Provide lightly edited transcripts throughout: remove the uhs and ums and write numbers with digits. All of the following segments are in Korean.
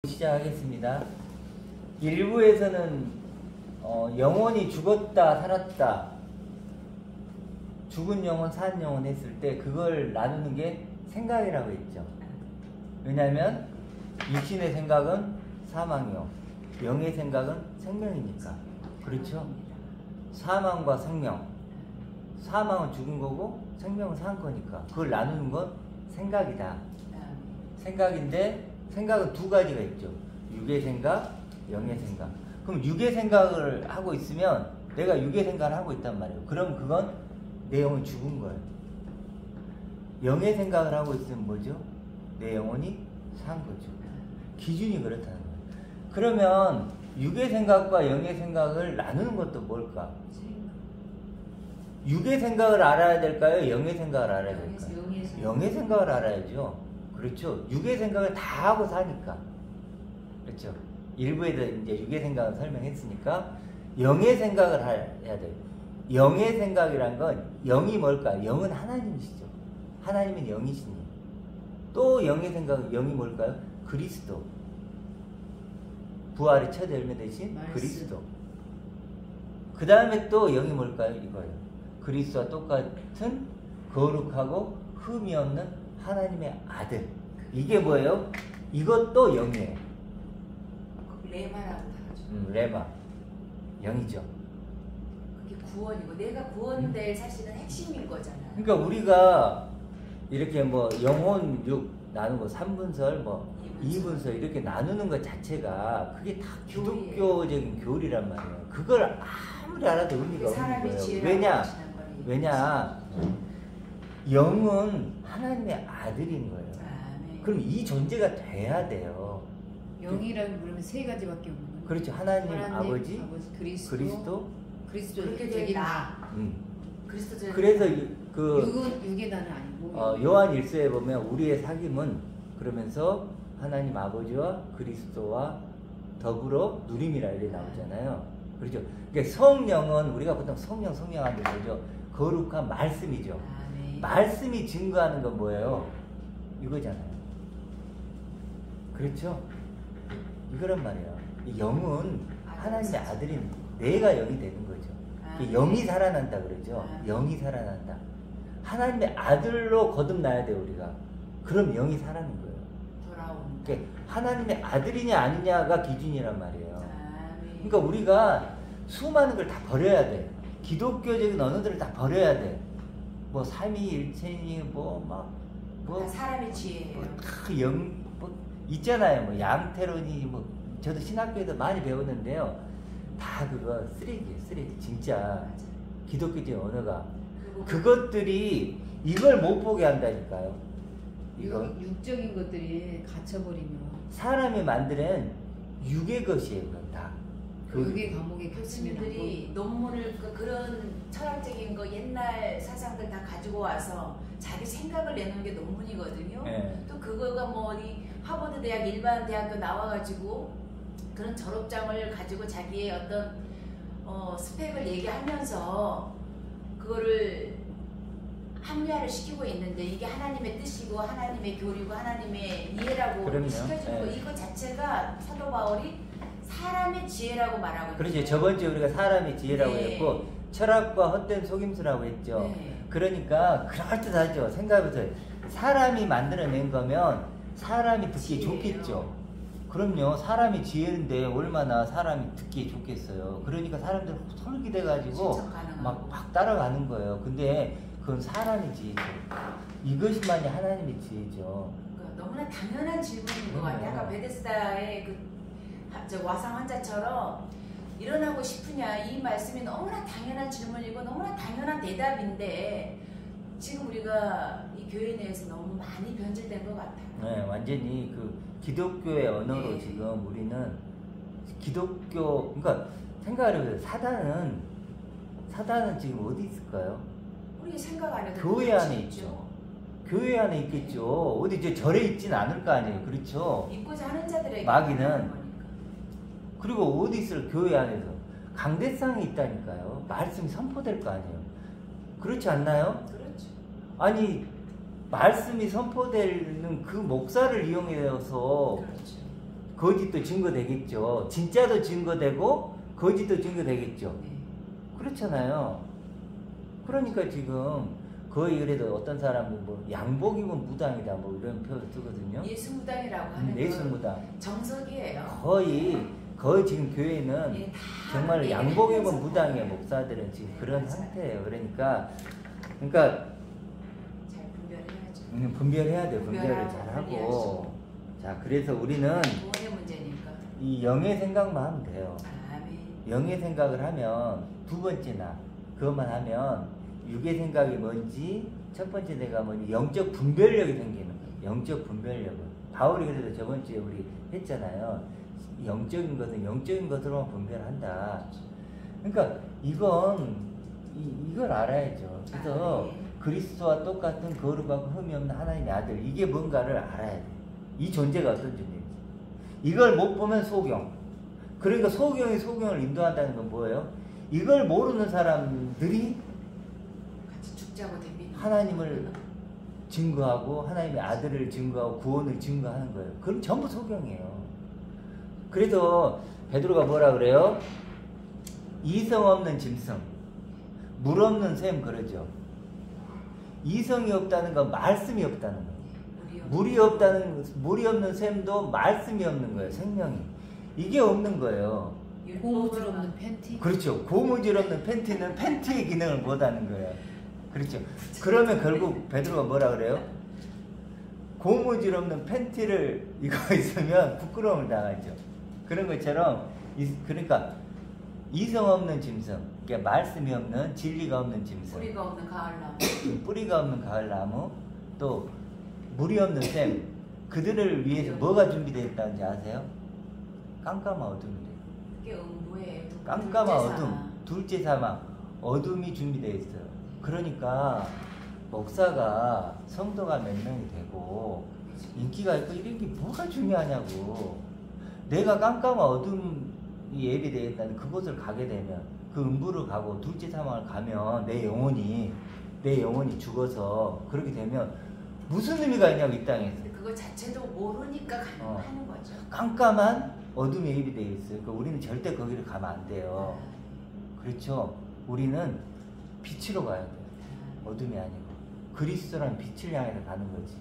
시작하겠습니다. 일부에서는 영혼이 죽었다 살았다, 죽은 영혼 산 영혼 했을 때 그걸 나누는 게 생각이라고 했죠. 왜냐하면 육신의 생각은 사망이요, 영의 생각은 생명이니까. 그렇죠? 사망과 생명, 사망은 죽은 거고 생명은 산 거니까 그걸 나누는 건 생각이다. 생각인데 생각은 두 가지가 있죠. 육의 생각, 영의 생각. 그럼 육의 생각을 하고 있으면 내가 육의 생각을 하고 있단 말이에요. 그럼 그건 내 영혼이 죽은 거예요. 영의 생각을 하고 있으면 뭐죠? 내 영혼이 산 거죠. 기준이 그렇다는 거예요. 그러면 육의 생각과 영의 생각을 나누는 것도 뭘까? 육의 생각을 알아야 될까요? 영의 생각을 알아야 될까요? 영의 생각을 알아야죠. 그렇죠. 육의 생각을 다 하고 사니까. 그렇죠. 일부에도 이제 육의 생각을 설명했으니까 영의 생각을 해야 돼요. 영의 생각이란 건 영이 뭘까? 영은 하나님이시죠. 하나님은 영이시니. 또 영의 생각은 영이 뭘까요? 그리스도. 부활의 첫 열매 되신 그리스도. 그 다음에 또 영이 뭘까요? 이거예요. 그리스도와 똑같은 거룩하고 흠이 없는 하나님의 아들. 이게 뭐예요? 이것도 영이에요. 레마라고 하죠. 레마. 영이죠. 그게 구원이고 내가 구원될 사실은 핵심인 거잖아요. 그러니까 우리가 이렇게 뭐 영혼 육 나누고 3분설 뭐 2분설 이렇게 나누는 것 자체가 그게 다 기독교적인 교리란 말이에요. 그걸 아무리 알아도 의미가 없는 거예요. 왜냐? 영은 하나님의 아들인 거예요. 그럼 이 존재가 돼야 돼요. 영이라는 그러면 세 가지밖에 없는 거예요. 그렇죠. 하나님 아버지, 그리스도, 그렇게 되긴 나. 그리스도. 그래서 육의 나는 아니고. 요한 1서에 보면 우리의 사귐은 그러면서 하나님 아버지와 그리스도와 더불어 누림이라 이렇게 나오잖아요. 그렇죠. 그러니까 성령은 우리가 보통 성령 하면 뭐죠? 거룩한 말씀이죠. 말씀이 증거하는 건 뭐예요? 이거잖아요. 그렇죠? 이거란 말이에요. 영은 하나님의 아들인 내가 영이 되는 거죠. 영이 살아난다 그러죠. 영이 살아난다. 하나님의 아들로 거듭나야 돼요, 우리가. 그럼 영이 살아나는 거예요. 그러니까 하나님의 아들이냐 아니냐가 기준이란 말이에요. 그러니까 우리가 수많은 걸 다 버려야 돼. 기독교적인 언어들을 다 버려야 돼. 뭐 삼위일체니 뭐 사람의 지혜예요. 뭐 있잖아요. 뭐 양태론이 뭐 저도 신학교에서 많이 배웠는데요. 다 그거 쓰레기예요, 쓰레기. 진짜 맞아. 기독교적인 언어가 그것들이 이걸 못 보게 한다니까요. 이거 육적인 것들이 갇혀버리면 사람이 만드는 육의 것이에요, 그건 다. 육의 감옥에 갇히면 교수님들이 논문을 그런 철학적인 거 옛날 사상들 다 가지고 와서 자기 생각을 내놓은 게 논문이거든요. 네. 또 그거가 뭐 어디 하버드 대학 일반 대학교 나와가지고 그런 졸업장을 가지고 자기의 어떤 스펙을 얘기하면서 그거를 합리화를 시키고 있는데 이게 하나님의 뜻이고 하나님의 교리고 하나님의 이해라고 시켜주는 거 이거 자체가 사도 바울이 사람의 지혜라고 말하고 있죠. 그렇지. 저번 주에 우리가 사람의 지혜라고 했고 철학과 헛된 속임수라고 했죠. 그러니까 그럴듯하죠. 생각해보세요. 사람이 만들어낸 거면 사람이 듣기 좋겠죠. 그럼요. 사람이 지혜인데 얼마나 사람이 듣기 좋겠어요. 그러니까 사람들 솔깃해가지고 막 따라가는 거예요. 근데 그건 사람의 지혜죠. 이것이만이 하나님의 지혜죠. 그러니까 너무나 당연한 질문인 것 같아요. 아까 베데스다의 저 와상 환자처럼 일어나고 싶으냐 이 말씀이 너무나 당연한 질문이고 너무나 당연한 대답인데 지금 우리가 이 교회 내에서 너무 많이 변질된 것 같아요. 네, 완전히 그 기독교의 언어로 지금 우리는 기독교, 그러니까 생각을 해보세요. 사단은 지금 어디 있을까요? 우리 생각 안에도 교회 안에 있죠. 교회 안에 있겠죠. 어디 이제 절에 있진 않을 거 아니에요. 그렇죠? 있고자 하는 자들에게 마귀는. 그리고 어디 있을 교회 안에서 강대상이 있다니까요. 말씀이 선포될 거 아니에요. 그렇지 않나요? 그렇죠. 아니 말씀이 선포되는 그 목사를 이용해서 그렇죠. 거짓도 증거되겠죠. 진짜도 증거되고 거짓도 증거되겠죠. 네. 그렇잖아요. 그러니까 지금 거의 그래도 어떤 사람은 뭐 양복 입은 무당이다 뭐 이런 표현 쓰거든요. 예수무당이라고 하는 예수무당. 정석이에요. 거의 지금 교회는 예, 다 정말 얘기를 양복 입은 하면서 무당의 목사들은 지금 네, 그런 맞아요. 상태예요. 그러니까 잘 분별해야죠. 분별해야 돼요. 분별을 분별하고 잘 하고. 관리하시고. 자, 그래서 우리는 돈의 문제니까. 이 영의 생각만 하면 돼요. 아멘. 영의 생각을 하면 두 번째나 그것만 하면 육의 생각이 뭔지 첫 번째 내가 뭔지 영적 분별력이 생기는 거예요. 영적 분별력은 바울이 그래서 저번 주에 우리 했잖아요. 영적인 것은 영적인 것으로만 분별한다. 그러니까 이걸 알아야죠. 그래서 네. 그리스도와 똑같은 거룩하고 흠이 없는 하나님의 아들, 이게 뭔가를 알아야 돼. 이 존재가 어떤 존재인지. 이걸 못 보면 소경. 그러니까 소경이 소경을 인도한다는 건 뭐예요? 이걸 모르는 사람들이 같이 죽자고 됩니다. 하나님을 증거하고 하나님의 아들을 증거하고 구원을 증거하는 거예요. 그럼 전부 소경이에요. 그래서 베드로가 뭐라 그래요? 이성 없는 짐승, 물 없는 샘 그러죠. 이성이 없다는 건 말씀이 없다는 거예요. 물이 없는 샘도 말씀이 없는 거예요. 생명이. 이게 없는 거예요. 고무줄 없는 팬티. 그렇죠. 고무줄 없는 팬티는 팬티의 기능을 못하는 거예요. 그렇죠. 그러면 결국 베드로가 뭐라 그래요? 고무줄 없는 팬티를 이거 있으면 부끄러움을 당하죠. 그런 것처럼 그러니까 이성 없는 짐승, 그러니까 말씀이 없는 진리가 없는 짐승, 뿌리가 없는 가을나무, 뿌리가 없는 가을나무, 또 물이 없는 샘, 그들을 위해서 뭐가 준비되어 있다는지 아세요? 깜깜한 어둠이래요. 그게 음부예요. 깜깜한 어둠, 둘째 사망, 어둠이 준비되어 있어요. 그러니까 목사가 성도가 몇 명이 되고 인기가 있고 이런 게 뭐가 중요하냐고. 내가 깜깜한 어둠이 예비되어 있다는 그곳을 가게 되면 그 음부를 가고 둘째 사망을 가면 내 영혼이 죽어서 그렇게 되면 무슨 의미가 있냐고 이 땅에서. 근데 그거 자체도 모르니까 가능하는 거죠. 깜깜한 어둠이 예비되어 있어요. 그러니까 우리는 절대 거기를 가면 안 돼요. 그렇죠. 우리는 빛으로 가야 돼요. 어둠이 아니고 그리스도라는 빛을 향해서 가는 거지.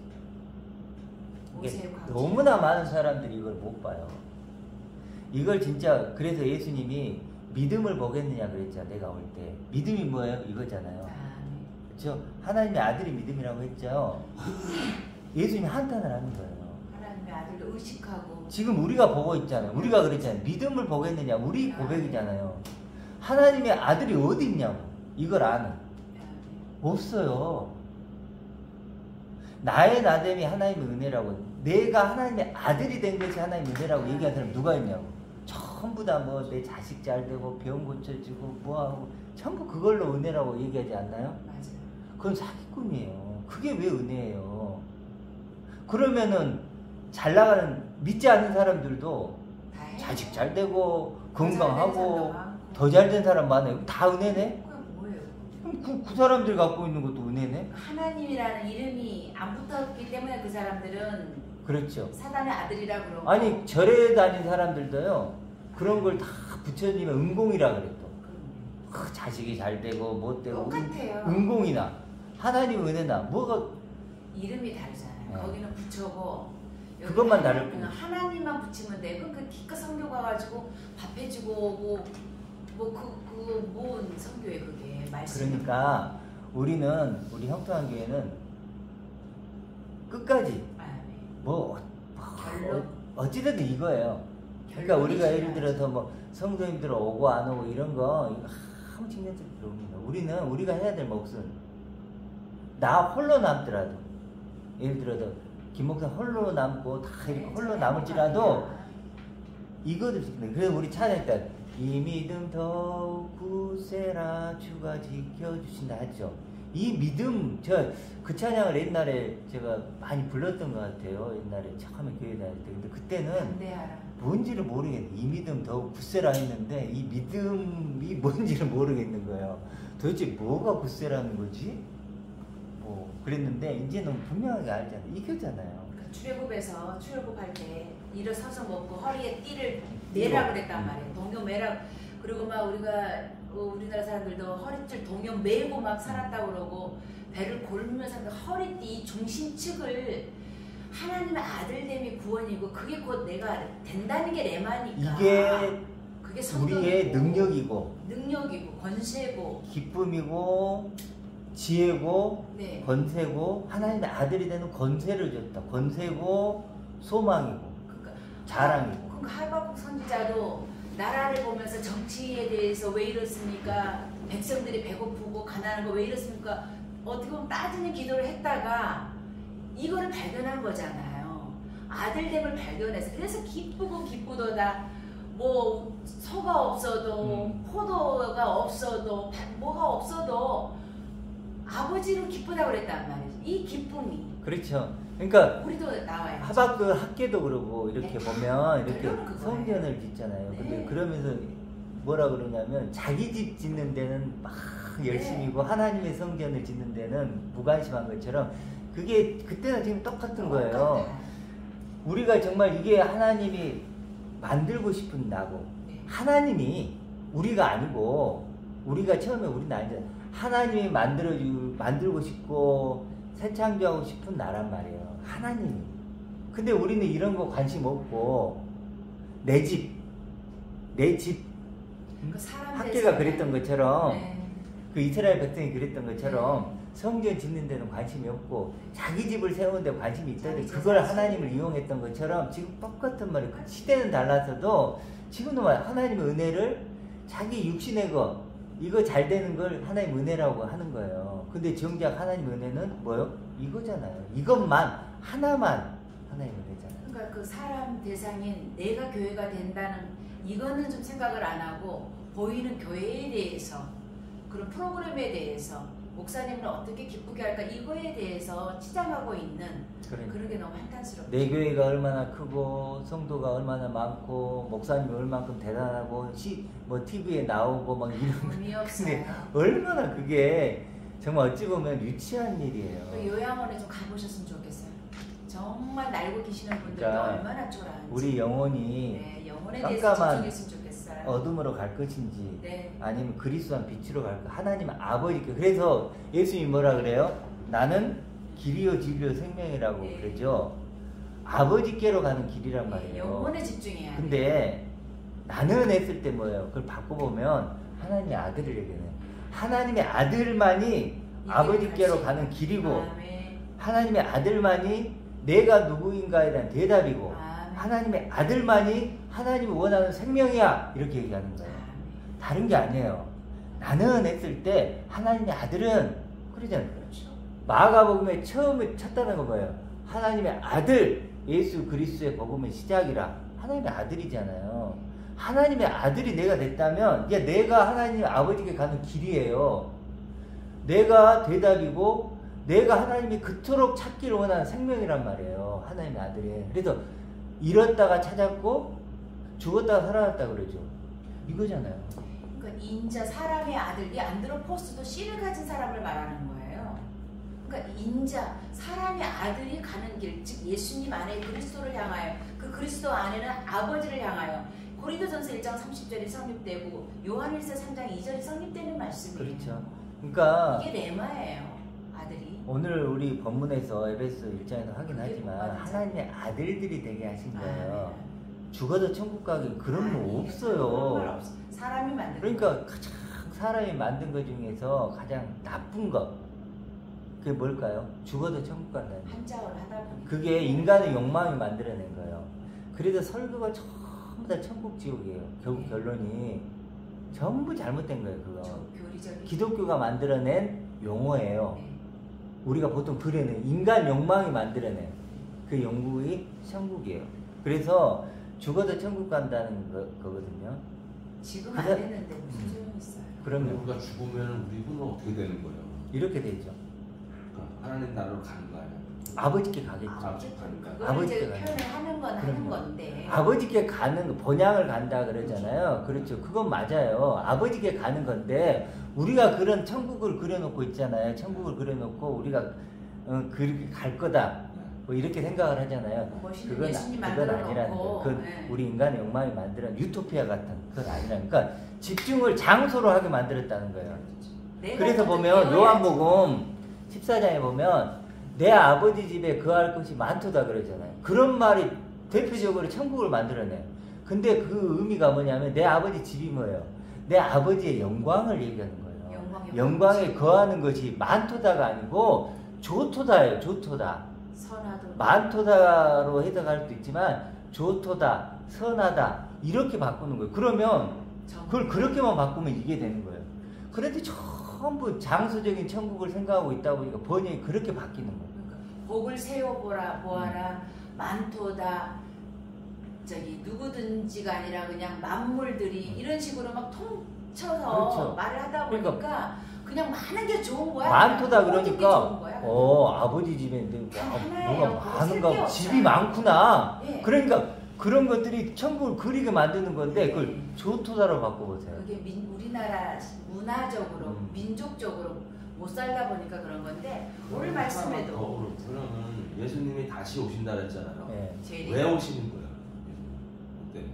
이게 너무나 많은 사람들이 이걸 못 봐요. 이걸 진짜 그래서 예수님이 믿음을 보겠느냐 그랬잖아. 내가 올 때 믿음이 뭐예요? 이거잖아요. 그렇죠? 하나님의 아들이 믿음이라고 했죠. 예수님이 한탄을 하는 거예요. 하나님의 아들을 의식하고 지금 우리가 보고 있잖아요. 우리가 그랬잖아요. 믿음을 보겠느냐 우리 고백이잖아요. 하나님의 아들이 어디 있냐고. 이걸 아는 없어요. 나의 나됨이 하나님의 은혜라고, 내가 하나님의 아들이 된 것이 하나님의 은혜라고 얘기하는 사람 누가 있냐고. 전부 다 뭐 내 자식 잘 되고 병 고쳐지고 뭐하고 전부 그걸로 은혜라고 얘기하지 않나요? 맞아요. 그건 사기꾼이에요. 그게 왜 은혜예요? 그러면은 잘 나가는 믿지 않는 사람들도 자식 잘 되고 건강하고 더 잘 된 사람 많아요. 다 은혜네? 뭐예요? 그럼 그 사람들 갖고 있는 것도 은혜네? 하나님이라는 이름이 안 붙었기 때문에 그 사람들은 그렇죠. 사단의 아들이라 그러고. 아니 절에 다닌 사람들도요 그런 걸 다 부처님의 은공이라 그랬어. 자식이 잘 되고 못 되고 똑같아요. 은공이나 하나님 은혜나 뭐가 이름이 다르잖아요. 네. 거기는 부처고 그것만 다를 뿐. 하나님만 붙이면 돼. 그럼 그 기껏 성교 가가지고 밥 해주고 오고 뭔 성교에 그게 말씀. 그러니까 우리는 우리 형통한 교회는 끝까지 뭐 어찌됐든 이거예요. 그러니까 우리가 예를 들어서 뭐 성도님들 오고 안 오고 이런 거 이거 아무 신경 쓸 필요 없습니다. 우리는 우리가 해야 될 몫은 나 홀로 남더라도 예를 들어서 김 목사 홀로 남고 다 이렇게 홀로 남을지라도 이거를 지키는. 그래서 우리 찬양할 이 믿음 더욱 굳세라 주가 지켜주신다 했죠. 이 믿음 그 찬양을 옛날에 제가 많이 불렀던 것 같아요. 옛날에 처음에 교회 다닐 때. 근데 그때는 뭔지를 모르겠네. 이 믿음 더욱 굳세라 했는데 이 믿음이 뭔지를 모르겠는 거예요. 도대체 뭐가 굳세라는 거지? 뭐 그랬는데 이제는 분명하게 알잖아요. 이거잖아요. 출애굽에서 출애굽할 때 일어서서 먹고 허리에 띠를 매라 그랬단 말이에요. 동요 매라. 그리고 막 우리나라 사람들도 허리줄 동요 매고 막 살았다고 그러고 배를 골면서 허리띠 중심축을 하나님의 아들됨이 구원이고 그게 곧 내가 된다는 게 레마니까. 이게 그게 우리의 능력이고 권세고 기쁨이고 지혜고 네. 권세고 하나님의 아들이 되는 권세를 줬다. 권세고 소망이고 그러니까 자랑이고. 그러니까 하박국 선지자도 나라를 보면서 정치에 대해서 왜 이렇습니까? 백성들이 배고프고 가난한 거 왜 이렇습니까? 어떻게 보면 따지는 기도를 했다가 이거를 발견한 거잖아요. 아들됨을 발견해서 그래서 기쁘고 기쁘도다. 뭐 소가 없어도 포도가 없어도 뭐가 없어도 아버지로 기쁘다고 그랬단 말이죠. 이 기쁨이 그렇죠. 그러니까 우리도 나와요. 하박국 학계도 그러고 이렇게 네. 보면 이렇게 결론은 그거예요. 성전을 짓잖아요. 네. 근데 그러면서 뭐라 그러냐면 자기 집 짓는 데는 막 열심이고 네. 하나님의 성전을 짓는 데는 무관심한 것처럼 그게 그때는 지금 똑같은 거예요. 우리가 정말 이게 하나님이 만들고 싶은 나고 네. 하나님이 우리가 아니고 우리가 처음에 우리는 아니잖아. 하나님이 만들고 싶고 새 창조하고 싶은 나란 말이에요. 하나님이. 근데 우리는 이런 거 관심 없고 내 집 그 사람 학계가 대신에- 그랬던 것처럼 네. 그 이스라엘 백성이 그랬던 것처럼 성전 짓는 데는 관심이 없고 자기 집을 세우는 데 관심이 있다는데 자기 그걸 재산 하나님을 이용했던 것처럼 지금 똑같은 말이에요. 그 시대는 달라서도 지금도 하나님의 은혜를 자기 육신의 거 이거 잘 되는 걸 하나님 은혜라고 하는 거예요. 근데 정작 하나님 은혜는 뭐요? 이거잖아요. 이것만 하나만 하나님 은혜잖아요. 그러니까 그 사람 대상인 내가 교회가 된다는 이거는 좀 생각을 안 하고 보이는 교회에 대해서 그런 프로그램에 대해서 목사님은 어떻게 기쁘게 할까 이거에 대해서 치장하고 있는 그러니까. 그런 게 너무 한탄스럽죠. 내 교회가 얼마나 크고 성도가 얼마나 많고 목사님이 얼만큼 대단하고 뭐 TV에 나오고 막 이런 의미 없어요. 근데 얼마나 그게 정말 어찌 보면 유치한 그 일이에요. 요양원에 좀 가보셨으면 좋겠어요. 정말 날고 계시는 분들도 그러니까 얼마나 초라한지. 우리 영혼이 네, 영혼에 대해서 깜깜한 집중했으면 좋겠어요. 어둠으로 갈 것인지 네. 아니면 그리스도한 빛으로 갈까? 하나님 아버지께. 그래서 예수님이 뭐라 그래요? 나는 길이요 진리요 생명이라고 네. 그러죠. 아버지께로 가는 길이란 네, 말이에요. 영혼에 집중해야 돼요. 근데 나는 했을 때 뭐예요? 그걸 바꿔보면 하나님의 아들을 얘기해요. 하나님의 아들만이 아버지께로 가는 길이고 아멘. 하나님의 아들만이 내가 누구인가에 대한 대답이고 아멘. 하나님의 아들만이 하나님이 원하는 생명이야 이렇게 얘기하는 거예요. 아멘. 다른 게 아니에요. 나는 했을 때 하나님의 아들은 그러잖아요. 그렇죠. 마가복음에 처음에 쳤다는 거 뭐예요? 하나님의 아들 예수 그리스도의 복음의 시작이라. 하나님의 아들이잖아요. 하나님의 아들이 내가 됐다면 이제 내가 하나님 아버지께 가는 길이에요. 내가 대답이고 내가 하나님이 그토록 찾기를 원하는 생명이란 말이에요. 하나님의 아들이. 그래서 잃었다가 찾았고 죽었다가 살아났다 그러죠. 이거잖아요. 그러니까 인자 사람의 아들, 이 안드로포스도 씨를 가진 사람을 말하는 거예요. 그러니까 인자 사람의 아들이 가는 길, 즉 예수님 안에 그리스도를 향하여 그 그리스도 안에는 아버지를 향하여 고린도전서 1장 30절이 성립되고 요한일서 3장 2절이 성립되는 말씀이에요. 그렇죠. 그러니까 이게 레마예요. 아들이. 오늘 우리 본문에서 에베소 1장에서 확인하지만 그게 하나님의 아들들이 되게 하신 거예요. 아멘. 죽어도 천국 가기 그런 거 아니에요. 없어요. 그런 말 없어. 사람이 만든 그러니까 가장 사람이 만든 것 중에서 가장 나쁜 것 그게 뭘까요? 죽어도 천국 간다는 거. 한자어를 하다 보니까 그게 인간의 욕망이 만들어낸 거예요. 그래서 설교가 전부 다 천국 지옥이에요. 결국 결론이 전부 잘못된 거예요. 그거. 교리적인 기독교가 만들어낸 용어예요. 네. 우리가 보통 그래는 인간 욕망이 만들어낸 그 영국이 천국이에요. 그래서 죽어도 천국 간다는 거거든요. 지금 안 그다- 됐는데 무슨 소용이 있어요? 그러면 우리가 죽으면 우리 분은 어떻게 되는 거예요? 이렇게 되죠. 그러니까 하나님 나라로 가는 거 아니야? 아버지께 가겠죠. 아버지 가니까. 그걸 아버지가 이제 가요. 표현을 하는 건 하는 그럼요. 건데 아버지께 가는 본향을 간다 그러잖아요. 그렇죠. 그건 맞아요. 아버지께 가는 건데 우리가 그런 천국을 그려놓고 있잖아요. 천국을 그려놓고 우리가 그렇게 갈 거다. 뭐 이렇게 생각을 하잖아요. 멋있는 그건 예수님 그건 만들어 아니라는 놓고, 거예요. 그건 네. 우리 인간의 욕망이 만드는 유토피아 같은 그건 아니라는. 그러니까 집중을 장소로 하게 만들었다는 거예요. 내가 그래서 좀 보면 배워야지. 요한복음 14장에 보면 내 아버지 집에 거할 것이 많도다 그러잖아요. 그런 말이 대표적으로 천국을 만들어내요. 근데 그 의미가 뭐냐면 내 아버지 집이 뭐예요? 내 아버지의 영광을 얘기하는 거예요. 영광에 거하는 것이 많도다가 아니고 좋도다예요. 좋도다. 선하도 많도다로 해석할 수도 있지만 좋도다, 선하다 이렇게 바꾸는 거예요. 그러면 그걸 그렇게만 바꾸면 이게 되는 거예요. 그런데 전부 장소적인 천국을 생각하고 있다 보니까 번역이 그렇게 바뀌는 거예요. 복을 세워보라 보아라 많도다 저기 누구든지가 아니라 그냥 만물들이 이런 식으로 막 통쳐서 그렇죠. 말을 하다 보니까 그러니까 그냥 많은 게 좋은 거야. 많도다 그냥 모든 게 그러니까 좋은 거야. 아버지 집인데 하나예요. 뭐가 그거 많은가 쓸게 집이 없어요. 많구나. 예. 그러니까 그런 것들이 천국을 그리게 만드는 건데 그걸 좋도다로 바꿔보세요. 그게 우리나라 문화적으로 민족적으로 못 살다 보니까 그런 건데 오늘 말씀에도 그러면 예수님이 다시 오신다 그랬잖아요. 예. 왜 오시는 거예요? 네.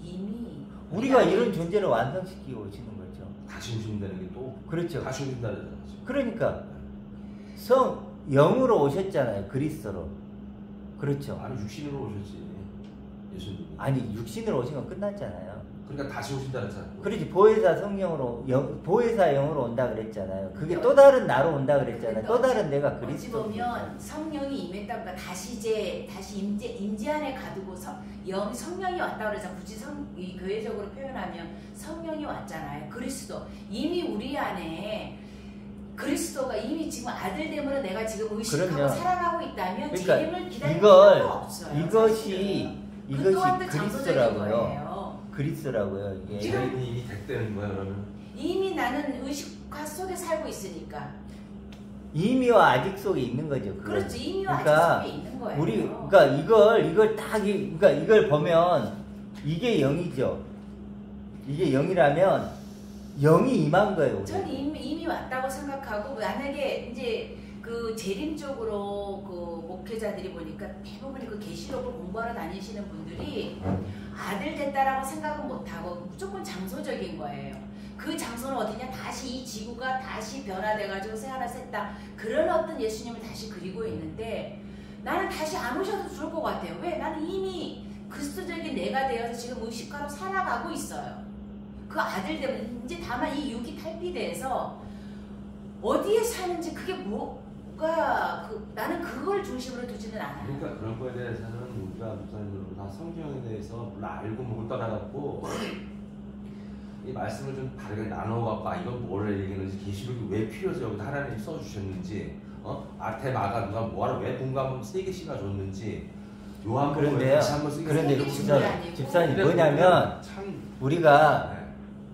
이미 우리가 이런 존재를 완성시키고 오시는 거죠. 다시 오신다는 게 또 그렇죠. 다시 오신다 그랬잖아요. 그러니까 영으로 오셨잖아요. 그리스도로. 그렇죠. 아니 육신으로 오셨지 예수님이. 아니 육신으로 오신 건 끝났잖아요. 그러니까 다시 오신다 그랬잖아요. 그렇지. 보혜사 성령으로 보혜사 영으로 온다 그랬잖아요. 그게 또 다른 나로 온다 그랬잖아요. 또 다른 내가 어찌 그리스도. 보면 성령이 임했다가 다시 임재 안에 가두고 성령이 왔다 그러자 굳이 이 교회적으로 표현하면 성령이 왔잖아요. 그리스도 이미 우리 안에 그리스도가 이미 지금 아들됨으로 내가 지금 의식하고 그럼요. 살아가고 있다면 그러니까 재림을 기다릴 필요가 없어요. 이것이 그 또한 또 장소적인 그리스도라고요. 거예요. 그리스도라고요. 이게 지금이 이미 됐다는 거야 그러면. 이미 나는 의식화 속에 살고 있으니까. 이미와 아직 속에 있는 거죠. 그건. 그렇죠. 이미와 그러니까 아직 속에 있는 거예요. 그러니까 이걸 딱 그러니까 이걸 보면 이게 영이죠. 이게 영이라면 영이 임한 거예요. 전 이미 왔다고 생각하고 만약에 이제 그 재림 쪽으로 그 목회자들이 보니까 대부분이 그 계시록을 공부하러 다니시는 분들이 아들 됐다라고 생각은 못하고 무조건 장소적인 거예요. 그 장소는 어디냐? 다시 이 지구가 다시 변화돼가지고 새하나 샜다. 그런 어떤 예수님을 다시 그리고 있는데 나는 다시 안 오셔도 좋을 것 같아요. 왜? 나는 이미 그리스도적인 내가 되어서 지금 의식화로 살아가고 있어요. 그 아들 때문에 이제 다만 이 육이 탈피돼서 어디에 사는지 그게 뭐가 나는 그걸 중심으로 두지는 않아요. 그러니까 그런 거에 대해서는 우리가 목사님들은 다 성경에 대해서 물론 알고 목을 떠나갖고 이 말씀을 좀 다르게 나눠갖고 이건 뭘 얘기하는지 계시록이 왜 필요해서 여기 하나님이 써주셨는지 아테마가 누가 뭐하러 왜 공감을 3개씩이나 줬는지 요한복음을 그런데요. 다시 한번 쓰게 그런데 아니고. 집사님 뭐냐면 참 우리가 네.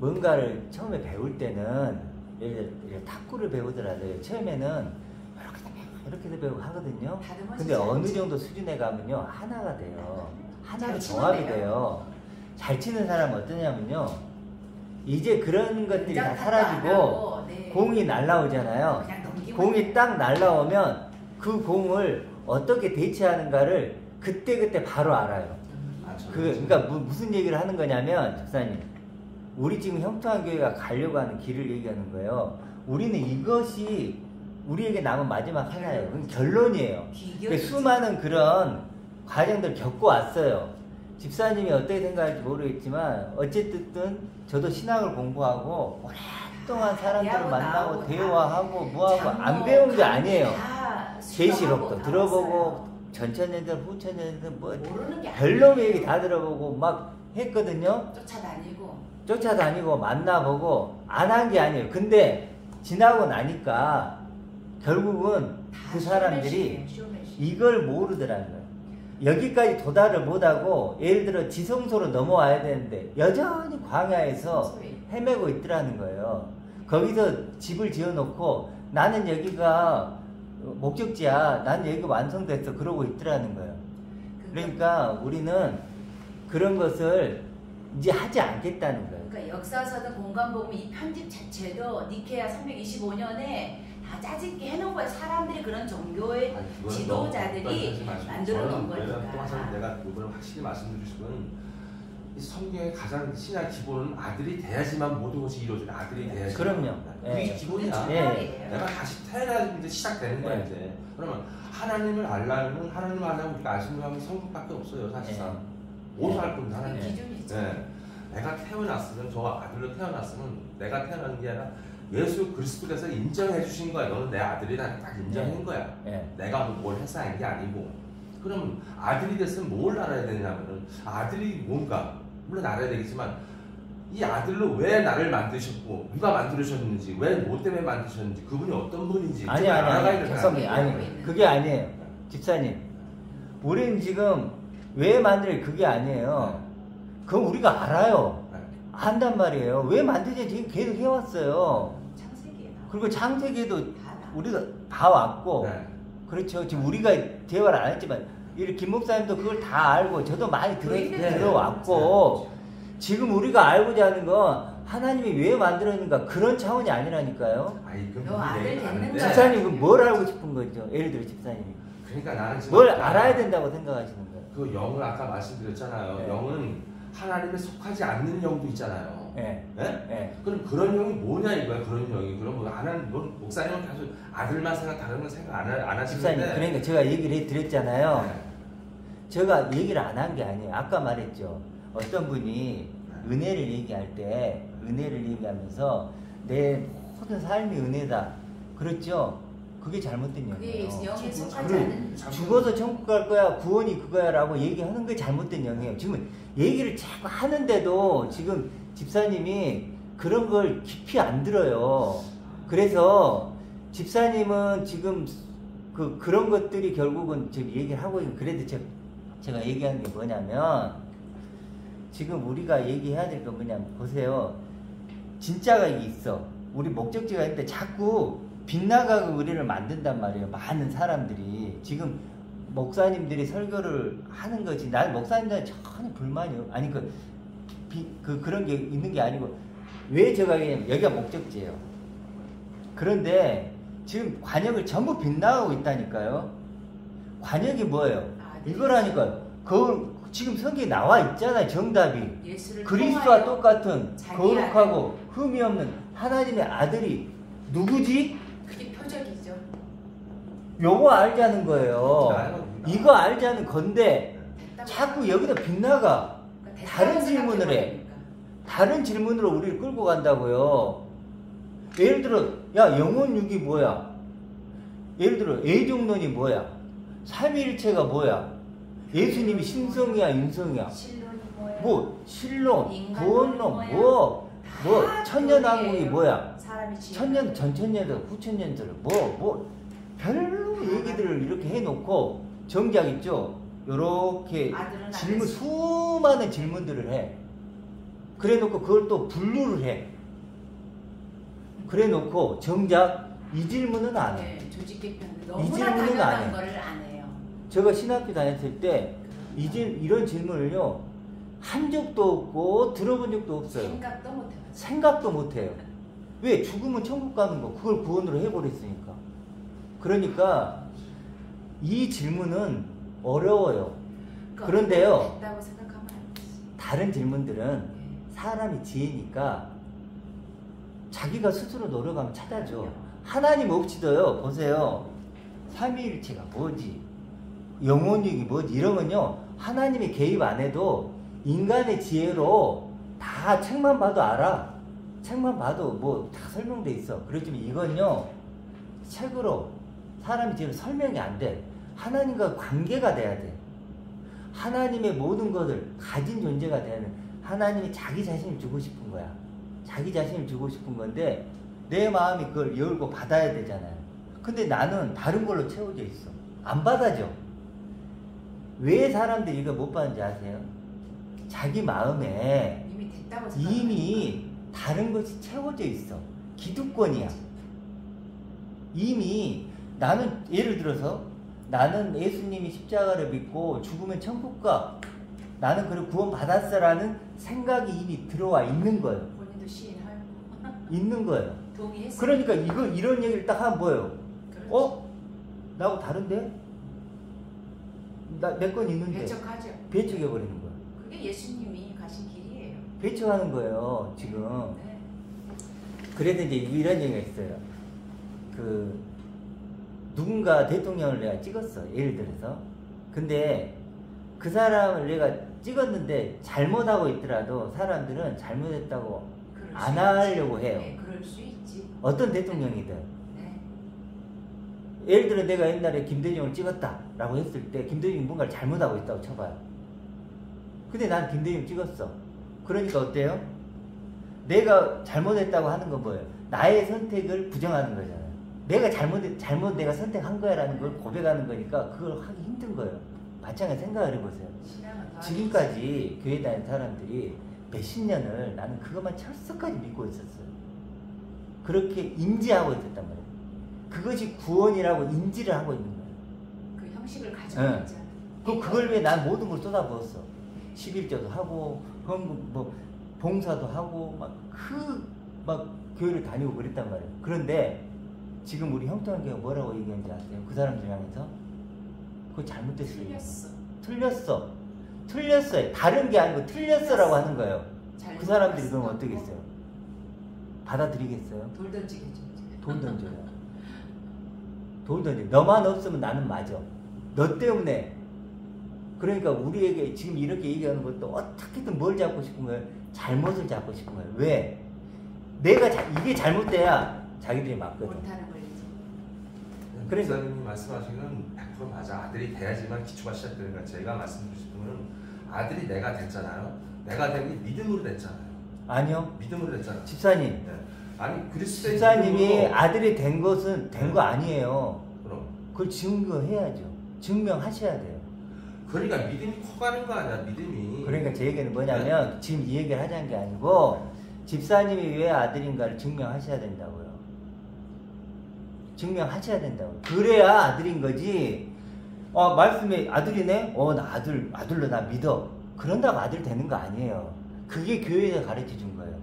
뭔가를 처음에 배울 때는 예를 들어 탁구를 배우더라도 처음에는 이렇게도 배우고 하거든요. 근데 어느 정도 수준에 가면요 하나가 돼요. 하나로 정합이 돼요. 잘 치는 사람은 어떠냐면요 이제 그런 것들이 다 사라지고 공이 날라오잖아요. 공이 딱 날라오면 그 공을 어떻게 대체하는가를 그때 바로 알아요. 그러니까 무슨 얘기를 하는 거냐면 집사님 우리 지금 형통한 교회가 가려고 하는 길을 얘기하는 거예요. 우리는 이것이 우리에게 남은 마지막 하나예요. 그건 결론이에요. 그러니까 수많은 그런 과정들을 겪고 왔어요. 집사님이 어떻게 생각할지 모르겠지만 어쨌든 저도 신학을 공부하고 오랫동안 사람들을 만나고 대화하고 뭐하고 안 배운 게 아니에요. 계시록도 들어보고 전천년들 후천년들 뭐 별놈 얘기 다 들어보고 막 했거든요. 쫓아다니고 만나보고 안 한 게 아니에요. 근데 지나고 나니까 결국은 그 사람들이 이걸 모르더라는 거예요. 여기까지 도달을 못하고 예를 들어 지성소로 넘어와야 되는데 여전히 광야에서 헤매고 있더라는 거예요. 거기서 집을 지어놓고 나는 여기가 목적지야. 난 여기가 완성됐어. 그러고 있더라는 거예요. 그러니까 우리는 그런 것을 이제 하지 않겠다는 거예요. 그러니까 역사서든 공간복음 이 편집 자체도 니케아 325년에 다 짜증게 해놓은 거야. 사람들이 그런 종교의 아니, 그거는 지도자들이 너무 만들어 놓은 저는 또 거니까. 항상 내가 이번에 확실히 말씀드리고 싶은 이 성경의 가장 신약 기본은 아들이 돼야지만 모든 것이 이루어지는 아들이 돼야지. 그럼요. 그게 예. 기본이야. 예. 내가 다시 태어나서 이제 시작되는 거야 예. 이제. 그러면 하나님을 알려면 하나님을 알려면 우리가 알 수 있는 게 성경밖에 없어요 사실상. 오서 알 겁니다 그게 하나님. 기준이죠. 예. 내가 태어났으면 저 아들로 태어났으면 내가 태어난 게 아니라 예수 그리스도께서 인정해 주신 거야. 너는 내 아들이다 딱 인정한 거야. 예. 내가 뭘 해서 한 게 아니고. 그럼 아들이 됐으면 뭘 알아야 되냐면은 아들이 뭔가 물론 알아야 되겠지만 이 아들로 왜 나를 만드셨고 누가 만들으셨는지 왜 뭐 때문에 만드셨는지 그분이 어떤 분인지 아니 그걸 알아가야 되잖아. 잠깐만요. 아니 그게 아니에요. 집사님, 우리는 지금 왜 만들 그게 아니에요. 그건 우리가 알아요. 네. 안단 말이에요. 왜 만드는지 지금 계속 해왔어요. 창세기에 나와. 그리고 창세기에도 다 나와. 우리가 봐왔고, 네. 그렇죠. 지금 우리가 대화를 안 했지만, 이 김 목사님도 그걸 다 알고, 저도 많이 들어왔고, 지금 우리가 알고자 하는 건 하나님이 왜 만들었는가 그런 차원이 아니라니까요. 아이 그럼 너 아들 얘기를 안 됐는 돼. 거야. 집사님은 뭘 알고 싶은 거죠? 예를 들어 집사님이. 그러니까 나는 지금 뭘 알아야 된다고 생각하시는 거예요? 그 영을 아까 말씀드렸잖아요. 네. 영은 하나님에 속하지 않는 영도 있잖아요. 예. 네? 예. 그럼 그런 영이 뭐냐 이거야. 그런 영이. 그럼 뭐 하나님 목사님은 계속 아들만 생각 다른 건 생각 안 하시는데. 집사님, 그러니까 제가 얘기를 해드렸잖아요. 네. 제가 얘기를 안 한 게 아니에요. 아까 말했죠. 어떤 분이 은혜를 얘기할 때, 은혜를 얘기하면서 내 모든 삶이 은혜다. 그렇죠? 그게 잘못된 그게 영이에요. 영에 속하지 그래, 않은 죽어서 천국 갈 거야, 구원이 그거야 라고 얘기하는 게 잘못된 영이에요. 지금 얘기를 자꾸 하는데도 지금 집사님이 그런 걸 깊이 안 들어요. 그래서 집사님은 지금 그런 것들이 결국은 지금 얘기를 하고 있는, 그래도 제가 얘기하는 게 뭐냐면, 지금 우리가 얘기해야 될 건 뭐냐면, 보세요. 진짜가 있어. 우리 목적지가 있는데 자꾸 빗나가고 우리를 만든단 말이에요. 많은 사람들이. 지금 목사님들이 설교를 하는 거지. 난 목사님들한테 전혀 불만이 없, 아니, 그런 게 있는 게 아니고, 왜 제가 얘기하냐면, 여기가 목적지예요. 그런데 지금 관역을 전부 빗나가고 있다니까요. 관역이 뭐예요? 이거라니까요. 지금 성경에 나와 있잖아요. 정답이. 예수를 그리스도와 통하여 똑같은 자기 거룩하고 흠이 없는 하나님의 아들이 누구지? 그게 표적이죠. 요거 알자는 거예요. 알아요. 이거 알자는 건데 됐다고 자꾸 여기다 빗나가. 그러니까 됐다고 다른 질문을 해. 생각해버리니까. 다른 질문으로 우리를 끌고 간다고요. 예를 들어, 야, 영혼육이 뭐야? 예를 들어, 애종론이 뭐야? 삼위일체가 뭐야? 예수님이 신성이야, 윤성이야? 신론이 뭐야? 뭐, 신론, 인간론이 구원론, 뭐야? 뭐, 다 천년왕국이 교리예요. 뭐야? 사람이 지은 천년, 전천년들, 후천년들, 별로 얘기들을 이렇게 해놓고, 정작 있죠? 요렇게 아들은 질문, 아들이지. 수많은 질문들을 해. 그래 놓고 그걸 또 분류를 해. 그래 놓고 정작 이 질문은 안 해. 네, 조직 개편 이 너무나 질문은 안 당연한 해. 거를 안 해요. 제가 신학교 다녔을 때 이런 질문을요 한 적도 없고 들어본 적도 없어요. 생각도 못 해봤어요. 생각도 못 해요. 왜? 죽으면 천국 가는 거 그걸 구원으로 해버렸으니까. 그러니까 이 질문은 어려워요. 그런데요, 됐다고 생각하면 안 되지. 다른 질문들은 사람이 지혜니까 자기가 스스로 노력하면 찾아줘. 하나님 없이도요, 보세요. 삼위일체가 뭐지? 영혼육이 뭐지? 이런 건요, 하나님이 개입 안 해도 인간의 지혜로 다 책만 봐도 알아. 책만 봐도 뭐 다 설명돼 있어. 그렇지만 이건요, 책으로 사람이 지혜로 설명이 안 돼. 하나님과 관계가 돼야 돼. 하나님의 모든 것을 가진 존재가 돼야 돼. 하나님이 자기 자신을 주고 싶은 거야. 자기 자신을 주고 싶은 건데 내 마음이 그걸 열고 받아야 되잖아요. 근데 나는 다른 걸로 채워져 있어. 안 받아줘. 왜 사람들이 이거 못 받는지 아세요? 자기 마음에 이미 됐다고 생각. 이미 다른 것이 채워져 있어. 기득권이야. 이미 나는 예를 들어서 나는 예수님이 십자가를 믿고 죽으면 천국 가. 나는 그걸 구원 받았어라는 생각이 이미 들어와 있는 거예요. 본인도 시인하고. 있는 거예요. 동의했어. 그러니까 이런 얘기를 딱 하면 뭐예요? 그렇죠. 나하고 다른데? 내 건 있는데. 배척하죠. 배척해버리는 거야. 그게 예수님이 가신 길이에요. 배척하는 거예요, 지금. 네. 그래도 이제 이런 얘기가 있어요. 누군가 대통령을 내가 찍었어, 예를 들어서. 근데 그 사람을 내가 찍었는데 잘못하고 있더라도 사람들은 잘못했다고 그럴 안 수 하려고 있지. 해요. 네, 그럴 수 있지. 어떤 대통령이든. 네. 예를 들어 내가 옛날에 김대중을 찍었다라고 했을 때 김대중이 뭔가를 잘못하고 있다고 쳐봐요. 근데 난 김대중 찍었어. 그러니까 어때요? 내가 잘못했다고 하는 건 뭐예요? 나의 선택을 부정하는 거잖아요. 내가 잘못 내가 선택한 거야라는 걸 고백하는 거니까 그걸 하기 힘든 거예요. 마찬가지 생각을 해보세요. 신앙은 더 지금까지 교회 다니는 사람들이 몇십 년을 나는 그것만 철석까지 믿고 있었어요. 그렇게 인지하고 있었단 말이에요. 그것이 구원이라고 인지를 하고 있는 거예요. 그 형식을 가지고 네. 있잖아. 그걸 위해 난 모든 걸 쏟아부었어. 11조도 하고, 봉사도 하고, 막 교회를 다니고 그랬단 말이에요. 그런데 지금 우리 형통한교회가 뭐라고 얘기하는지 아세요? 그 사람들 향해서? 그거 잘못됐어요. 틀렸어요. 다른 게 아니고 틀렸어라고 하는 거예요. 그 사람들이 그럼 어떻겠어요? 받아들이겠어요? 돌 던지겠죠. 돈 던져요. 돈 던져. 너만 없으면 나는 맞아. 너 때문에. 그러니까 우리에게 지금 이렇게 얘기하는 것도 어떻게든 뭘 잡고 싶은 거예요? 잘못을 잡고 싶은 거예요. 왜? 이게 잘못돼야 자기들이 맞거든. 못하는 걸리지. 그러니까 목사님이 말씀하시는 건 100% 맞아. 아들이 돼야지만 기초가 시작되니까 제가 말씀드리고 싶은 거는 아들이 내가 됐잖아요. 내가 된 게 믿음으로 됐잖아요. 아니요. 믿음으로 됐잖아요. 집사님. 네. 아니 그리스도의 집사님이 믿음으로 아들이 된 것은 된 거 아니에요. 그럼 그걸 증거해야죠. 증명하셔야 돼요. 그러니까 믿음이 커가는 거 아니야. 믿음이. 그러니까 제 얘기는 뭐냐면 지금 이 얘기를 하자는 게 아니고 집사님이 왜 아들인가를 증명하셔야 된다고요. 증명하셔야 된다고요. 그래야 아들인 거지. 말씀에 아들이네? 나 아들로 나 믿어. 그런다고 아들 되는 거 아니에요. 그게 교회에서 가르쳐 준 거예요.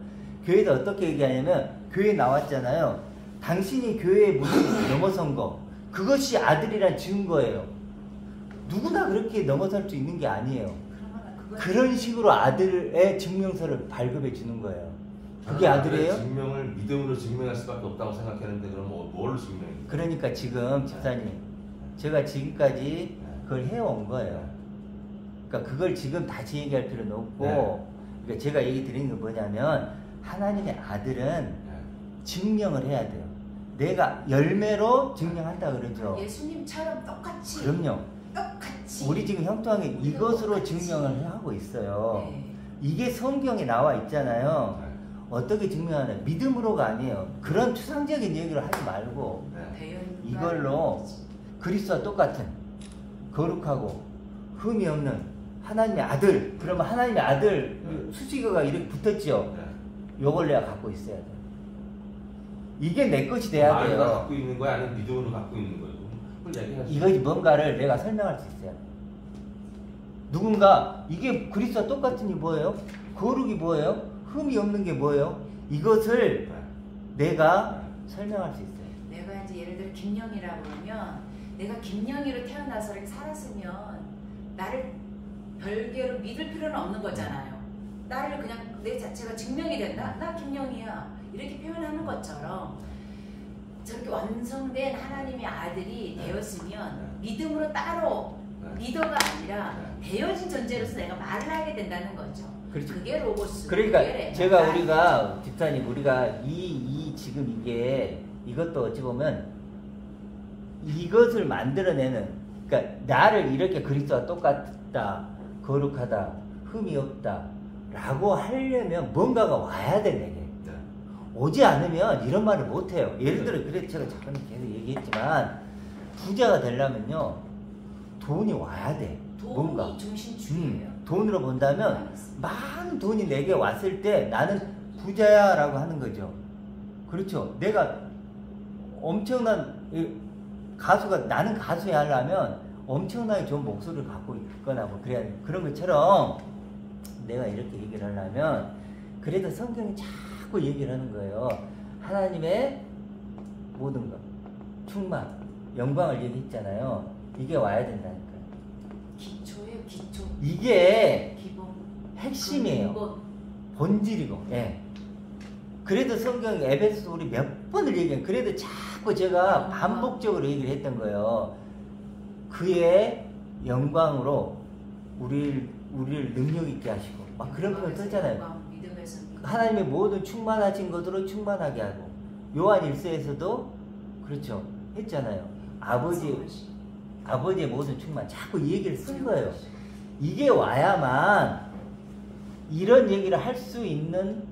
교회에서 어떻게 얘기하냐면 교회 나왔잖아요. 당신이 교회의 문을 넘어선 거. 그것이 아들이란 증거예요. 누구나 그렇게 넘어설 수 있는 게 아니에요. 그런 식으로 아들의 증명서를 발급해 주는 거예요. 그게 아들이에요? 증명을 믿음으로 증명할 수밖에 없다고 생각했는데 그럼 뭘로 증명해요? 그러니까 지금 집사님, 제가 지금까지 그걸 해온 거예요. 그러니까 그걸 지금 다시 얘기할 필요는 없고, 그러니까 제가 얘기 드리는 건 뭐냐면 하나님의 아들은 증명을 해야 돼요. 내가 열매로 증명한다 그러죠. 예수님처럼 똑같이. 그럼요. 똑같이. 우리 지금 형통하게 이것으로 증명을 하고 있어요. 네. 이게 성경에 나와 있잖아요. 어떻게 증명하냐? 믿음으로가 아니에요. 그런 추상적인 얘기를 하지 말고 이걸로 그리스도와 똑같은 거룩하고 흠이 없는 하나님의 아들. 그러면 하나님의 아들 수식어가 이렇게 붙었죠. 요걸 내가 갖고 있어야 돼. 이게 내 것이 돼야 돼요. 갖고 있는 거야, 아니면 믿음으로 갖고 있는 거예요? 이것이 뭔가를 내가 설명할 수 있어야 돼. 누군가 이게 그리스도와 똑같은 게 뭐예요? 거룩이 뭐예요? 흠이 없는 게 뭐예요? 이것을 내가 설명할 수 있어요. 내가 이제 예를 들어 김영이라고 그러면 내가 김영이로 태어나서 이렇게 살았으면 나를 별개로 믿을 필요는 없는 거잖아요. 나를 그냥 내 자체가 증명이 된다? 나 김영이야. 이렇게 표현하는 것처럼 저렇게 완성된 하나님의 아들이 되었으면 믿음으로 따로 리더가 아니라 되어진 존재로서 내가 말을 하게 된다는 거죠. 그렇죠. 그게 로고스. 그러니까 그게 우리가 집사님 우리가 지금 이것도 어찌 보면 이것을 만들어내는, 그러니까 나를 이렇게 그리스도와 똑같다, 거룩하다, 흠이 없다라고 하려면 뭔가가 와야 돼 내게. 오지 않으면 이런 말을 못 해요. 예를 들어 그래 제가 잠깐 계속 얘기했지만 부자가 되려면요 돈이 와야 돼. 뭔가. 돈이 중심주의예요. 돈으로 본다면 많은 돈이 내게 왔을 때 나는 부자야 라고 하는 거죠. 그렇죠. 내가 엄청난 가수가, 나는 가수야 하려면 엄청나게 좋은 목소리를 갖고 있거나 뭐 그래야 돼. 그런 것처럼 내가 이렇게 얘기를 하려면 그래도 성경이 자꾸 얘기를 하는 거예요. 하나님의 모든 것, 충만, 영광을 얘기했잖아요. 이게 와야 된다니까요. 기초예요, 기초. 이게 기본. 핵심이에요. 기본. 본질이고. 예. 그래도 성경 에베소서 우리 몇 번을 얘기해요. 그래도 자꾸 제가 반복적으로 얘기를 했던 거예요. 그의 영광으로 우리를 능력 있게 하시고 막 그런 표현 썼잖아요. 믿음에서 하나님의 모든 충만하신 것으로 충만하게 하고 요한 1서에서도 그렇죠 했잖아요. 아버지의 모든 충만 자꾸 이 얘기를 쓴 거예요. 이게 와야만 이런 얘기를 할 수 있는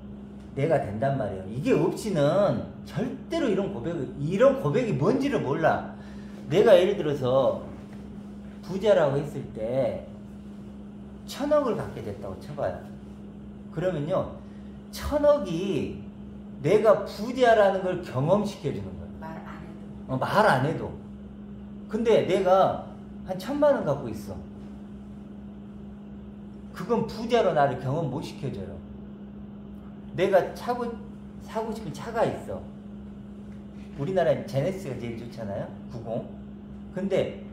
내가 된단 말이에요. 이게 없이는 절대로 이런 고백이 뭔지를 몰라. 내가 예를 들어서 부자라고 했을 때 1000억을 갖게 됐다고 쳐봐요. 그러면요 1000억이 내가 부자라는 걸 경험시켜주는 거예요. 말 안 해도. 말 안 해도. 근데 내가 한 1000만 원 갖고 있어. 그건 부자로 나를 경험 못 시켜줘요. 내가 사고 싶은 차가 있어. 우리나라에 제네시스가 제일 좋잖아요. 90. 근데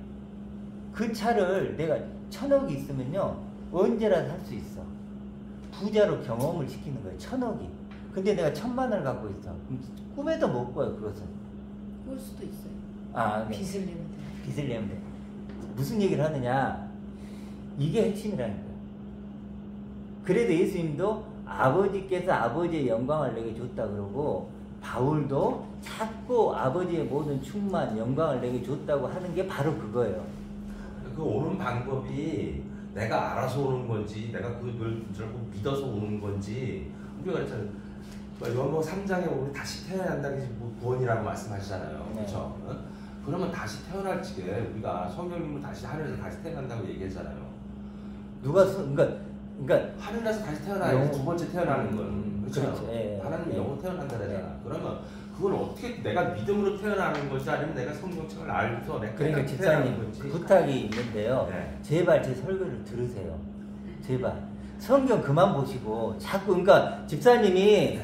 그 차를 내가 1000억이 있으면요 언제라도 살 수 있어. 부자로 경험을 시키는 거예요. 1000억이. 근데 내가 1000만 원을 갖고 있어. 그럼 꿈에도 못 꿔요. 그것은. 꿀 수도 있어요. 네. 빚을 내면 돼. 빚을 내면 돼. 무슨 얘기를 하느냐? 이게 핵심이라는 거예요. 그래도 예수님도 아버지께서 아버지의 영광을 내게 줬다 그러고 바울도 자꾸 아버지의 모든 충만 영광을 내게 줬다고 하는 게 바로 그거예요. 그 오는 방법이 내가 알아서 오는 건지 내가 그걸 믿어서 오는 건지 우리가 그랬잖아요. 요한복음 3장에 우리 다시 태어나야 한다는 게 구원이라고 말씀하시잖아요. 네. 그렇죠? 그러면 다시 태어날 적에 우리가 성령님을 다시 하늘에서 다시 태어난다고 얘기했잖아요. 그러니까 하늘에서 다시 태어나야 두 번째 태어나는 건 그렇죠. 그렇죠. 예, 하나님이 예. 영으로 태어난다 그러잖아. 예. 그러면 그걸 어떻게 내가 믿음으로 태어나는 것이 아니면 내가 성경책을 알고서 내가 그러니까 집사님 부탁이 있는데요. 네. 제발 제 설교를 들으세요. 제발 성경 그만 보시고 자꾸 그러니까 집사님이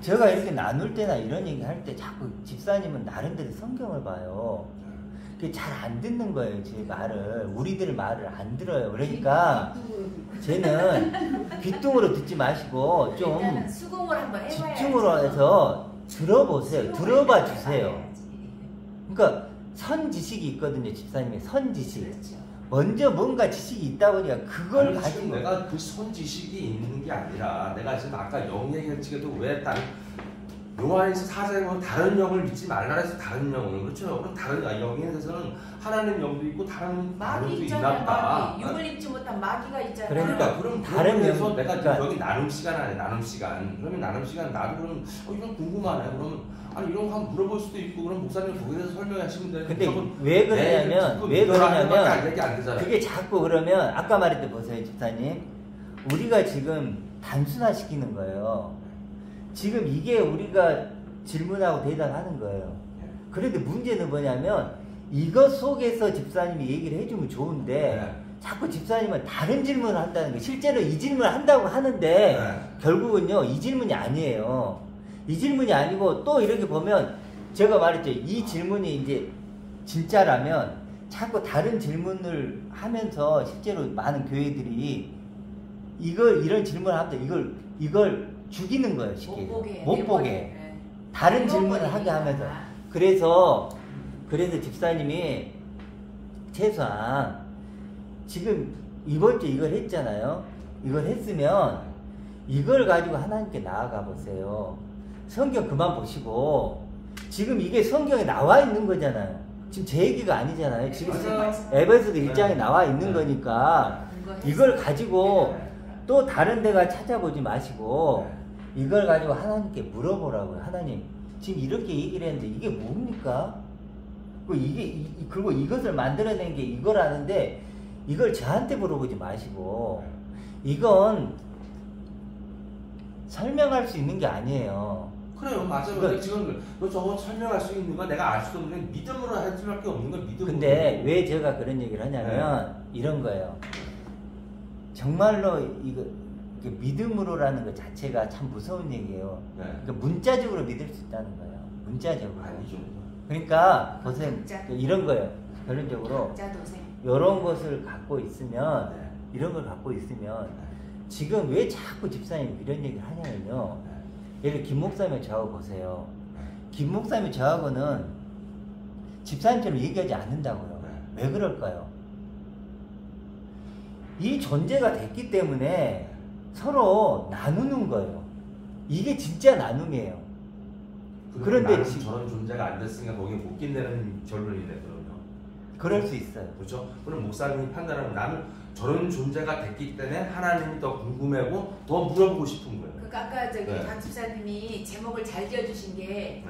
제가 이렇게 나눌 때나 이런 얘기 할 때 자꾸 집사님은 나름대로 성경을 봐요. 그게 잘 안 듣는 거예요. 제 말을. 우리들 말을 안 들어요. 그러니까 쟤는 귀뚱으로 듣지 마시고 좀 일단은 수긍을 한번 해봐야지. 집중으로 해서 들어보세요. 들어봐 주세요. 그러니까 선지식이 있거든요. 집사님의 선지식. 그렇죠. 먼저 뭔가 지식이 있다 보니까 그걸 아니, 가지고 지금 내가 그 손지식이 있는 게 아니라 내가 지금 아까 영 얘기했지도 왜 다른 요한에서 4장에 보면 다른 영을 믿지 말라 해서 다른 영을 그렇죠. 그럼 다른 영에 대해서는 하나님 영도 있고 다른 영도 마귀 있나 있잖아요. 보다. 마귀. 육을 입지 못한 마귀가 있잖아요. 그러니까 그럼 다른 그래서 영- 내가 그러니까- 여기 나눔 시간 안에 나눔 시간 그러면 나눔 시간 나도 그러면 이건 궁금하네. 그러면 아니 이런 거 한번 물어볼 수도 있고 그럼 목사님 거기에 대해서 설명하시면 되는데 근데 왜 그러냐면 얘기 안 되잖아요. 그게 자꾸 그러면 아까 말했던 보세요 집사님 우리가 지금 단순화시키는 거예요. 지금 이게 우리가 질문하고 대답하는 거예요. 그런데 문제는 뭐냐면 이것 속에서 집사님이 얘기를 해주면 좋은데 네. 자꾸 집사님은 다른 질문을 한다는 거예요. 실제로 이 질문을 한다고 하는데 네. 결국은요 이 질문이 아니에요. 이 질문이 아니고 또 이렇게 보면 제가 말했죠. 이 질문이 이제 진짜라면 자꾸 다른 질문을 하면서 실제로 많은 교회들이 이런 질문을 하면서 이걸 죽이는 거예요. 쉽게. 못 보게. 네. 다른 질문을 하게 하면서. 그래서 집사님이 최소한 지금 이번 주 이걸 했잖아요. 이걸 했으면 이걸 가지고 하나님께 나아가 보세요. 성경 그만 보시고 지금 이게 성경에 나와 있는 거잖아요. 지금 제 얘기가 아니잖아요. 지금 에베소서 1장에 나와 있는 거니까 이걸 가지고 또 다른 데가 찾아보지 마시고 이걸 가지고 하나님께 물어보라고요. 하나님 지금 이렇게 얘기를 했는데 이게 뭡니까? 그리고 이것을 만들어낸 게 이거라는데 이걸 저한테 물어보지 마시고 이건 설명할 수 있는 게 아니에요. 그래요, 맞아요. 지금 너 저거 설명할 수 있는 건 내가 알 수도 없는 믿음으로 할 수밖에 없는 건 믿음으로. 근데 왜 제가 그런 얘기를 하냐면 이런 거예요. 정말로 이게 믿음으로라는 것 자체가 참 무서운 얘기예요. 네. 그러니까 문자적으로 믿을 수 있다는 거예요. 문자적으로. 아니죠. 그러니까 보세요. 각자. 이런 거예요. 결론적으로 각자 도생. 이런 것을 갖고 있으면 네. 이런 걸 갖고 있으면 지금 왜 자꾸 집사님 이런 얘기를 하냐면요. 예를 들어 김 목사님 저하고 보세요. 김 목사님 저하고는 집사님처럼 얘기하지 않는다고요. 왜 그럴까요? 이 존재가 됐기 때문에 서로 나누는 거예요. 이게 진짜 나눔이에요. 그런데 나는 저런 존재가 안 됐으니까 거기에 못 낀다는 결론이네 그러면. 그럴 수 있어요. 그렇죠? 그럼 목사님이 판단하면 나는 저런 존재가 됐기 때문에 하나님이 더 궁금하고 더 물어보고 싶은 거예요. 그러니까 아까 저기 네. 박 집사님이 제목을 잘 지어주신 게 네.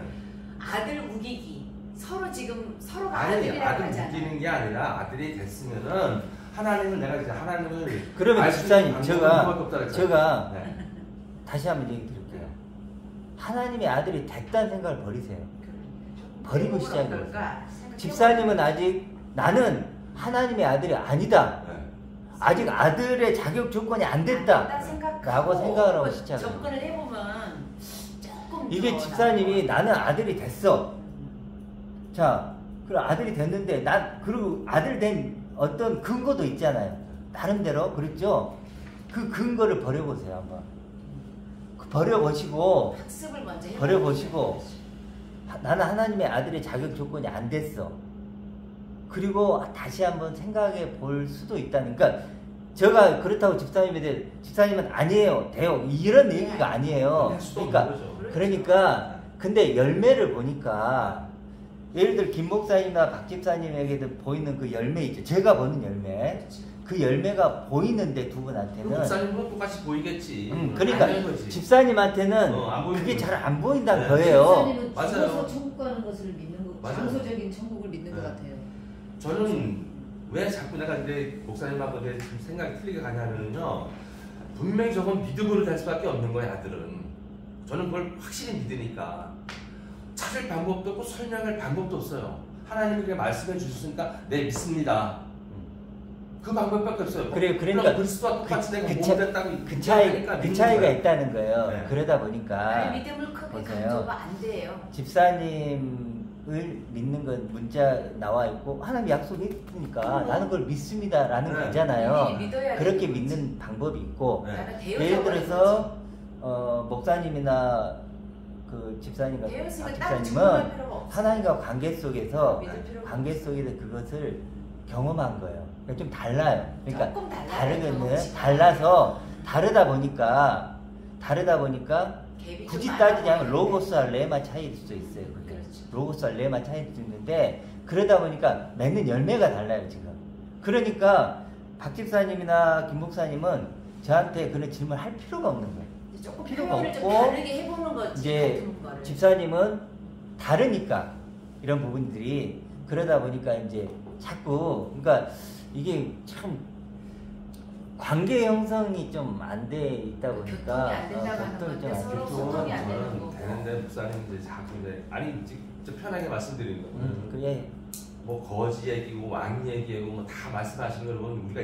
아들 우기기. 서로 지금 서로가 아니 아들이라고 아들 하잖아요. 웃기는 게 아니라 아들이 됐으면은 하나님을 내가 이제 하나님을 그러면 알수 집사님 있는 방법이 없다 그랬잖아요. 제가 네. 다시 한번 얘기 드릴게요. 하나님의 아들이 됐다는 생각을 버리세요. 버리고 시작해요. 집사님은 아직 나는 하나님의 아들이 아니다. 네. 아직 아들의 자격 조건이 안 됐다. 라고 생각을 하고 시작해요. 접근을 해보면 조금 이게 더 집사님이 나은 나는 아들이 됐어. 자, 그럼 아들이 됐는데 그리고 아들 된 어떤 근거도 있잖아요. 나름대로 그렇죠. 그 근거를 버려보세요 한번. 버려보시고 학습을 먼저 해보고 버려보시고 나는 하나님의 아들의 자격 조건이 안 됐어. 그리고 다시 한번 생각해 볼 수도 있다는. 그러니까 제가 그렇다고 집사님은 아니에요, 돼요 이런 얘기가 아니에요. 그러니까 근데 열매를 보니까 예를 들어 김 목사님이나 박 집사님에게도 보이는 그 열매 있죠. 제가 보는 열매. 그 열매가 보이는데 두 분한테는 목사님은 똑같이 보이겠지. 그러니까 집사님한테는 그게 잘 안 보인다는 거예요. 목사님은 맞아요. 죽어서 천국 가는 것을 믿는 거, 맞아요. 장소적인 천국을 믿는 것 같아요. 저는 왜 자꾸 내가 근데 목사님하고 내 생각이 틀리게 가냐면요. 분명히 저건 믿음으로 될 수밖에 없는 거야 아들은. 저는 그걸 확실히 믿으니까 찾을 방법도 없고 설명할 방법도 없어요. 하나님이 그냥 말씀해 주셨으니까 네 믿습니다. 그 방법밖에 없어요. 그러니까 그리스도와 똑같이 내가 몸됐다고 그 차이가 있다는 거예요. 네. 그러다 보니까 믿음을 크게 보세요. 강조가 안 돼요. 집사님을 믿는 건 문자 나와 있고 하나님 약속했으니까 나는 그걸 믿습니다라는 네. 거잖아요. 믿어야 그렇게 되는 믿는 방법이 있고 네. 예를 들어서 목사님이나 그 집사님과 집사님은 하나님과 관계 속에서 그것을 경험한 거예요. 그러니까 좀 달라요. 그러니까 조금 달라요. 다르거든요. 달라서 다르다 보니까 굳이 따지자면 로고스와 레마 차이일 수도 있어요. 그게. 그렇죠. 로고스와 레마 차이일 수 있는데 그러다 보니까 맺는 열매가 달라요 지금. 그러니까 박 집사님이나 김 목사님은 저한테 그런 질문을 할 필요가 없는 거예요. 조금 필요가 표현을 좀 없고 다르게 해보는 거지. 이제 같은 거를. 집사님은 다르니까 이런 부분들이 그러다 보니까 이제 자꾸 그러니까 이게 참 관계 형성이 좀 안 돼 있다 보니까 교통이 안 된다고 하는 건데 서로 소통이 안 되는 거고. 되는데 목사님 이제 자꾸 아니 진짜 편하게 말씀드리는 거예요. 그게 뭐 거지 얘기고 왕 얘기고 뭐 다 말씀하시는 걸 보면 우리가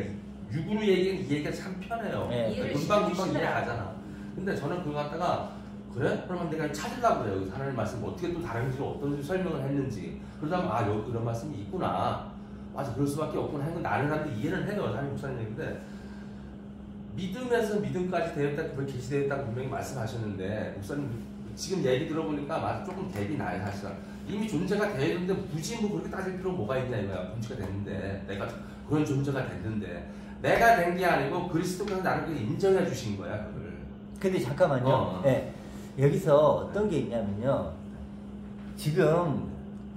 육으로 얘기는 이 얘기가 참 편해요. 네. 금방 이해 가잖아. 근데 저는 그거 갖다가 그래? 그러면 내가 찾으려고 그래요. 하나님 말씀 어떻게 또 다른지 어떤지 설명을 했는지 그러다가 여기 그런 말씀이 있구나. 맞아 그럴 수밖에 없구나 하는 건 나는 한데 이해는 해요. 하나님 목사님 얘기인데 믿음에서 믿음까지 되었다 그걸 계시되었다 분명히 말씀하셨는데 목사님 지금 얘기 들어보니까 맞아 조금 대비 나요 사실은. 이미 존재가 되어 있는데 굳이 뭐 그렇게 따질 필요가 뭐가 있냐 이거야. 존재가 됐는데 내가 그런 존재가 됐는데 내가 된 게 아니고 그리스도께서 나를 그렇게 인정해 주신 거야 그걸. 근데 잠깐만요. 네. 여기서 어떤 게 있냐면요. 지금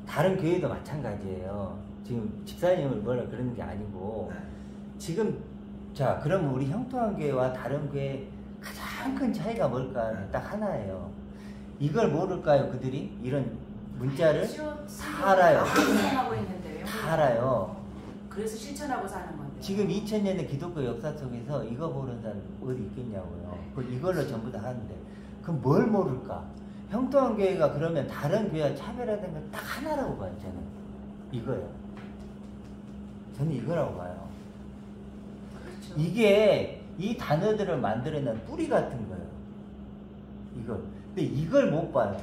다른 교회도 마찬가지예요. 지금 집사님을 뭐라 그러는 게 아니고 지금 자 그럼 우리 형통한교회와 다른 교회 가장 큰 차이가 뭘까? 딱 하나예요. 이걸 모를까요 그들이? 이런 문자를 다 알아요. 실천하고 있는데요. 다 알아요. 그래서 실천하고 사는 건데. 지금 2000년의 기독교 역사 속에서 이거 모르는 사람 어디 있겠냐고요. 이걸로 전부 다 하는데 그럼 뭘 모를까? 형통한교회가 그러면 다른 교회와 차별화된 건 딱 하나라고 봐요. 저는 이거예요. 저는 이거라고 봐요. 그렇죠. 이게 이 단어들을 만들어낸 뿌리 같은 거예요. 이거. 근데 이걸 못 봐요.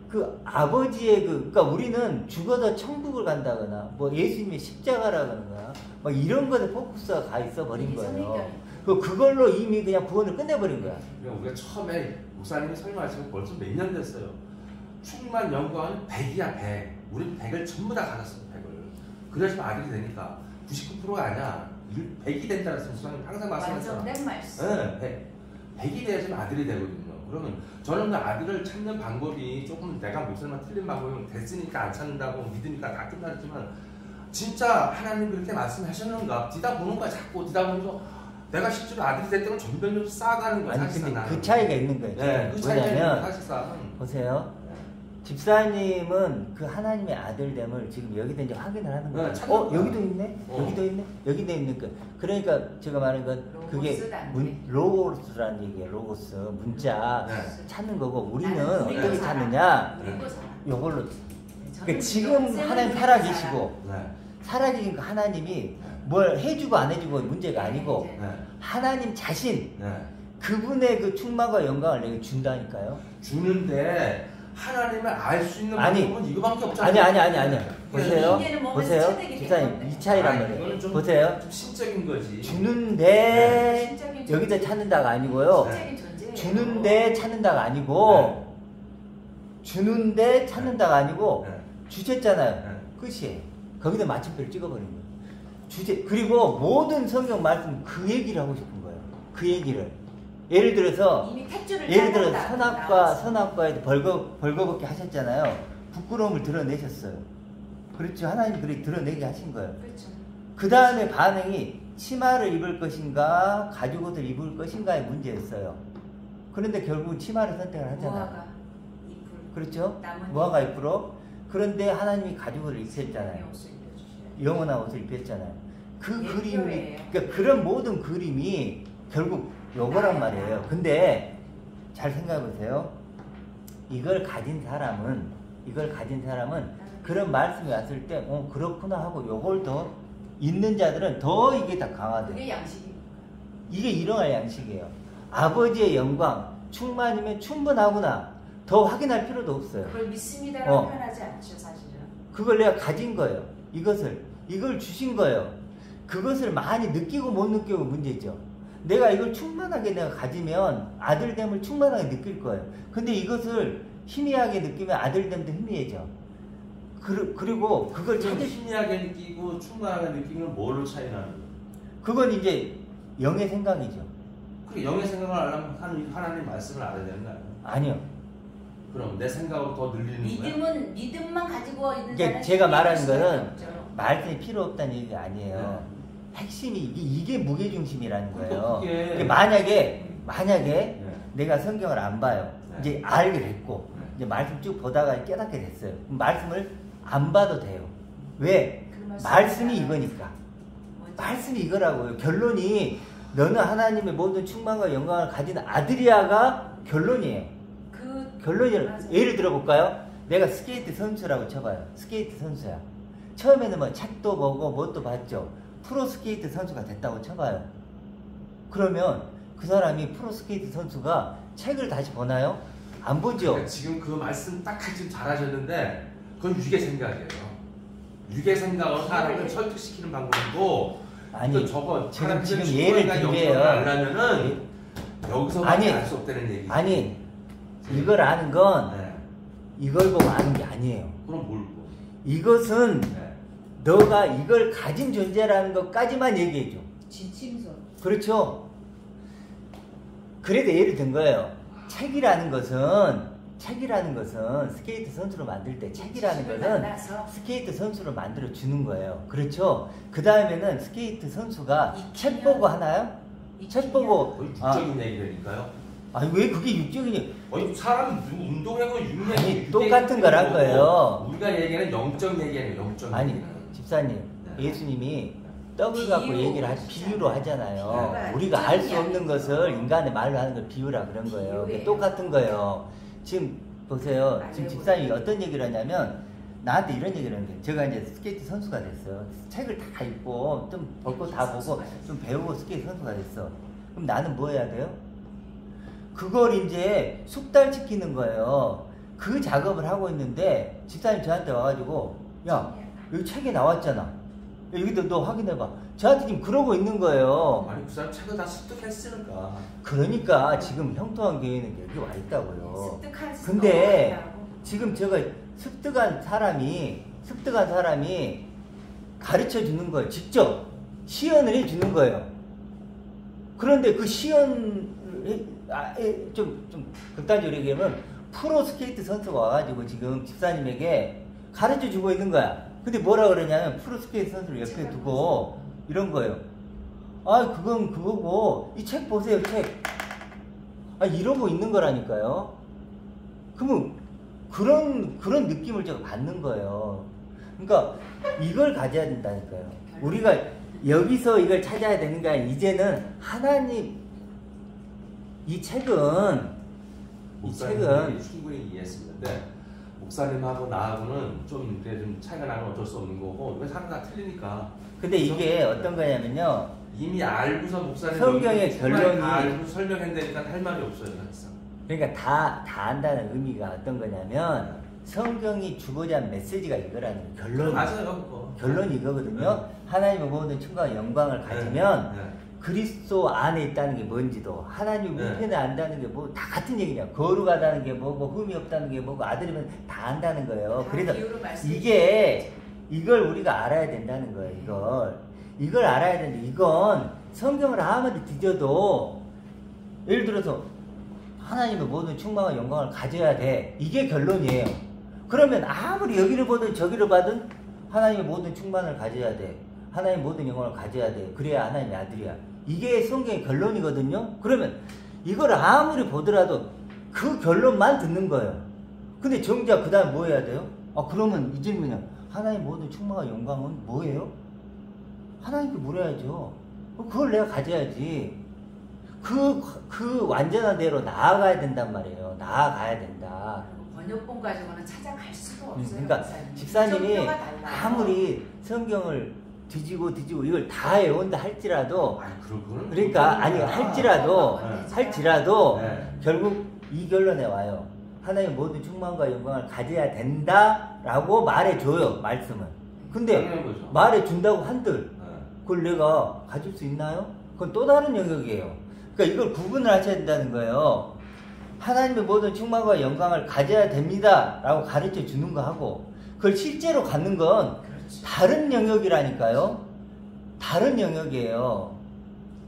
그 아버지의 그러니까 우리는 죽어서 천국을 간다거나 뭐 예수님의 십자가라거나 막 이런 것에 포커스가 가 있어 버린 거예요. 그걸로 이미 그냥 구원을 끝내버린 거야. 그러니까 우리가 처음에 목사님이 설명하시면 벌써 몇 년 됐어요. 충만 영광은 100이야 100. 우리는 100을 전부 다 가졌어요. 100을. 그래야지만 아들이 되니까 99%가 아니야. 100이 된다는 목사님 항상 말씀하셨잖아. 완전된 말씀. 네, 100이 돼야지만 아들이 되거든요. 그러면 저는 그 아들을 찾는 방법이 조금 내가 목사님만 틀린 방법이면 됐으니까 안 찾는다고 믿으니까 다 끝났지만 진짜 하나님 그렇게 말씀하셨는가? 뒤다 보는 거야 자꾸 뒤다 보면서 내가 실제로 아들이 될 때는 전별적으로 쌓아가는 거야. 아니 사실상 근데 나는. 그 차이가 있는 거예요. 네, 그 차이가 있는 거야 뭐냐면 사실상. 보세요. 집사님은 그 하나님의 아들됨을 지금 여기다 이제 확인을 하는 거예요. 네, 찾는 거야. 여기도 있네? 여기도 있네? 여기도 있는 거. 그러니까 제가 말한 건 그게 로고스라는 얘기예요. 로고스. 문자 네. 찾는 거고 우리는 나는 어떻게 우리가 찾느냐? 우리도 살아. 요걸로. 저는 그러니까 지금 지금 하나님 우리가 살아계시고 네. 살아계신 그 하나님이 뭘 해주고 안 해주고 문제가 아니고 네. 네. 하나님 자신 네. 그분의 그 충만과 영광을 내게 준다니까요. 주는데 하나님을 알 수 있는 아니. 방법은 이거밖에 없잖아요. 아니. 보세요. 인간은 몸에서 보세요. 체득이 집사님 되는데. 이 차이란 이거는 말이에요. 좀- 보세요. 좀 신적인 거지. 주는데 신적인 여기다 존재. 찾는다가 아니고요. 신적인 존재예요. 주는데 찾는다가 아니고 주는데 찾는다가 아니고 네. 주셨잖아요. 네. 끝이에요. 거기다 마침표를 찍어버린 거예요. 주제 그리고 모든 성경 말씀 그 얘기를 하고 싶은 거예요. 그 얘기를 예를 들어서 이미 택주를 예를 들어 짰다. 선악과에도 벌거벗게 하셨잖아요. 부끄러움을 드러내셨어요. 그렇죠. 하나님 그렇게 드러내게 하신 거예요. 그렇죠. 그 다음에 반응이 치마를 입을 것인가 가죽옷을 입을 것인가의 문제였어요. 그런데 결국은 치마를 선택을 하잖아요. 무화과 잎을 그렇죠? 나뭇잎. 무화과 잎으로. 그런데 하나님이 가죽을 입혔잖아요. 옷을 입혀주셔요. 영원한 옷을 입혔잖아요. 그 예, 그림이 필요해요. 그러니까 그런 모든 그림이 결국 요거란 말이에요. 근데 잘 생각해 보세요. 이걸 가진 사람은 그런 말씀이 왔을 때 그렇구나 하고 요걸 더 있는 자들은 더 이게 다 강화돼. 그게 양식입니다. 이게 일어날 양식이에요. 아버지의 영광 충만이면 충분하구나. 더 확인할 필요도 없어요. 그걸 믿습니다라고 어. 표현하지 않죠, 사실은. 그걸 내가 가진 거예요. 이걸 주신 거예요. 그것을 많이 느끼고 못 느끼고 문제죠. 내가 이걸 충만하게 내가 가지면 아들됨을 충만하게 느낄 거예요. 근데 이것을 희미하게 느끼면 아들됨도 희미해져. 그리고 그걸 좀 찾을 희미하게 느끼고 충만하게 느끼면 뭘로 차이 나는 거예요? 그건 이제 영의 생각이죠. 그 영의 생각을 하려면 하나님 말씀을 알아야 되는 거 아니에요? 아니요. 그럼 내 생각으로 더 늘리는 거야? 믿음만 가지고 있는 이게 자는 제가 말하는 수밖에 거는 없죠. 말씀이 필요 없다는 얘기가 아니에요. 핵심이 이게 무게중심이라는 거예요. 그게- 그게 만약에 네. 내가 성경을 안 봐요. 네. 이제 알게 됐고 네. 이제 말씀 쭉 보다가 깨닫게 됐어요. 그럼 말씀을 안 봐도 돼요. 왜? 그 말씀이 이거니까. 뭔지 말씀이 이거라고요. 결론이 너는 하나님의 모든 충만과 영광을 가진 아들이야가 결론이에요. 결론이 맞아요. 예를 들어 볼까요? 내가 스케이트 선수라고 쳐봐요. 스케이트 선수야. 처음에는 뭐 책도 보고 뭣도 봤죠. 프로 스케이트 선수가 됐다고 쳐봐요. 그러면 그 사람이 프로 스케이트 선수가 책을 다시 보나요? 안 보죠. 그러니까 지금 그 말씀 딱 지금 잘하셨는데 그건 유괴 생각이에요. 유괴 생각으로 사람을 설득시키는 방법이고 아니, 또 저거 지금 사람들의 예를 주권과 들게요. 영광을 알려면은 여기서밖에 알 수 없다는 얘기지. 아니, 이걸 아는 건 네. 이걸 보고 아는 게 아니에요. 그럼 뭘 보고? 이것은 네. 너가 이걸 가진 존재라는 것까지만 얘기해줘. 지침서. 그렇죠? 그래도 예를 든 거예요. 책이라는 것은 스케이트 선수로 만들 때 책이라는 것은 만나서 스케이트 선수를 만들어 주는 거예요. 그렇죠? 그 다음에는 스케이트 선수가 익히면- 책 보고 하나요? 책 보고 거의 육적인 얘기라니까요. 아니 왜 그게 육적이니? 아니 사람 운동하고 육맥 아니, 똑같은 거란 거예요. 우리가 얘기하는 영적 얘기예요. 영적 아니 얘기. 집사님 네. 예수님이 떡을 갖고 비유. 얘기를 비유로 하잖아요. 비유가 우리가 알 수 육적인 없는 이야기죠. 것을 인간의 말로 하는 걸 비유라 그런 거예요. 그게 비유예요. 똑같은 거예요. 지금 보세요. 맞아요. 지금 집사님이 어떤 얘기를 하냐면 나한테 이런 얘기를 하는데 제가 이제 스케이트 선수가 됐어요. 책을 다 읽고 좀 볼 거 다 보고 좀 배우고 스케이트 선수가 됐어. 그럼 나는 뭐 해야 돼요? 그걸 이제 숙달시키는 거예요. 그 작업을 하고 있는데 집사님 저한테 와가지고 야 여기 책에 나왔잖아. 여기도 너 확인해봐. 저한테 지금 그러고 있는 거예요. 아니 그 사람 책을 다 습득했으니까. 그러니까 지금 형통한 교회는 여기 와 있다고요. 습득한 근데 지금 제가 습득한 사람이 가르쳐 주는 거예요. 직접 시연을 해 주는 거예요. 그런데 그 시연을 좀 극단적으로 얘기하면 프로 스케이트 선수가 와가지고 지금 집사님에게 가르쳐 주고 있는 거야. 근데 뭐라 그러냐면 프로 스케이트 선수를 옆에 두고 이런 거예요. 아 그건 그거고 이 책 보세요 책. 아 이러고 있는 거라니까요. 그러면 그런 느낌을 제가 받는 거예요. 그러니까 이걸 가져야 된다니까요. 우리가 여기서 이걸 찾아야 되는 게 아니라 이제는 하나님 이 책은 충분히 이해했었는데 목사님하고 나하고는 좀 이제 좀 차이가 나면 어쩔 수 없는 거고 왜 사람 다 틀리니까. 근데 이게 어떤 거냐면요. 이미 알고서 목사님 성경의 결론이 다 알고 설명했다니까 할 말이 없어요. 그러니까 다 안다는 의미가 어떤 거냐면 성경이 주고자 한 메시지가 이거라는 결론. 맞아요. 결론이 이거거든요. 하나님의 모든 춤과 영광을 가지면 그리스도 안에 있다는 게 뭔지도 하나님 우편에 안다는 게 뭐 다 같은 얘기냐. 거룩하다는 게 뭐고 흠이 없다는 게 뭐고 아들이면 다 안다는 거예요. 그래서 이걸 우리가 알아야 된다는 거예요. 이걸 알아야 되는데 이건 성경을 아무리 뒤져도 예를 들어서 하나님의 모든 충만과 영광을 가져야 돼. 이게 결론이에요. 그러면 아무리 여기를 보든 저기를 봐든 하나님의 모든 충만을 가져야 돼. 하나님의 모든 영광을 가져야 돼. 그래야 하나님의 아들이야. 이게 성경의 결론이거든요. 그러면 이걸 아무리 보더라도 그 결론만 듣는 거예요. 근데 정작 그 다음 뭐 해야 돼요? 그러면 이 질문이야. 하나님의 모든 충만과 영광은 뭐예요? 하나님께 물어야죠. 그걸 내가 가져야지. 그 완전한 대로 나아가야 된단 말이에요. 나아가야 된다. 번역본 가지고는 찾아갈 수가 없어요. 그러니까 집사님이 아무리 성경을 뒤지고 이걸 다 외운다 할지라도 그러니까 아니 할지라도 결국 이 결론에 와요. 하나님의 모든 충만과 영광을 가져야 된다라고 말해줘요. 말씀은. 근데 말해준다고 한들 그걸 내가 가질 수 있나요? 그건 또 다른 영역이에요. 그러니까 이걸 구분을 하셔야 된다는 거예요. 하나님의 모든 충만과 영광을 가져야 됩니다 라고 가르쳐 주는 거 하고 그걸 실제로 갖는 건 다른 영역이라니까요. 다른 영역이에요.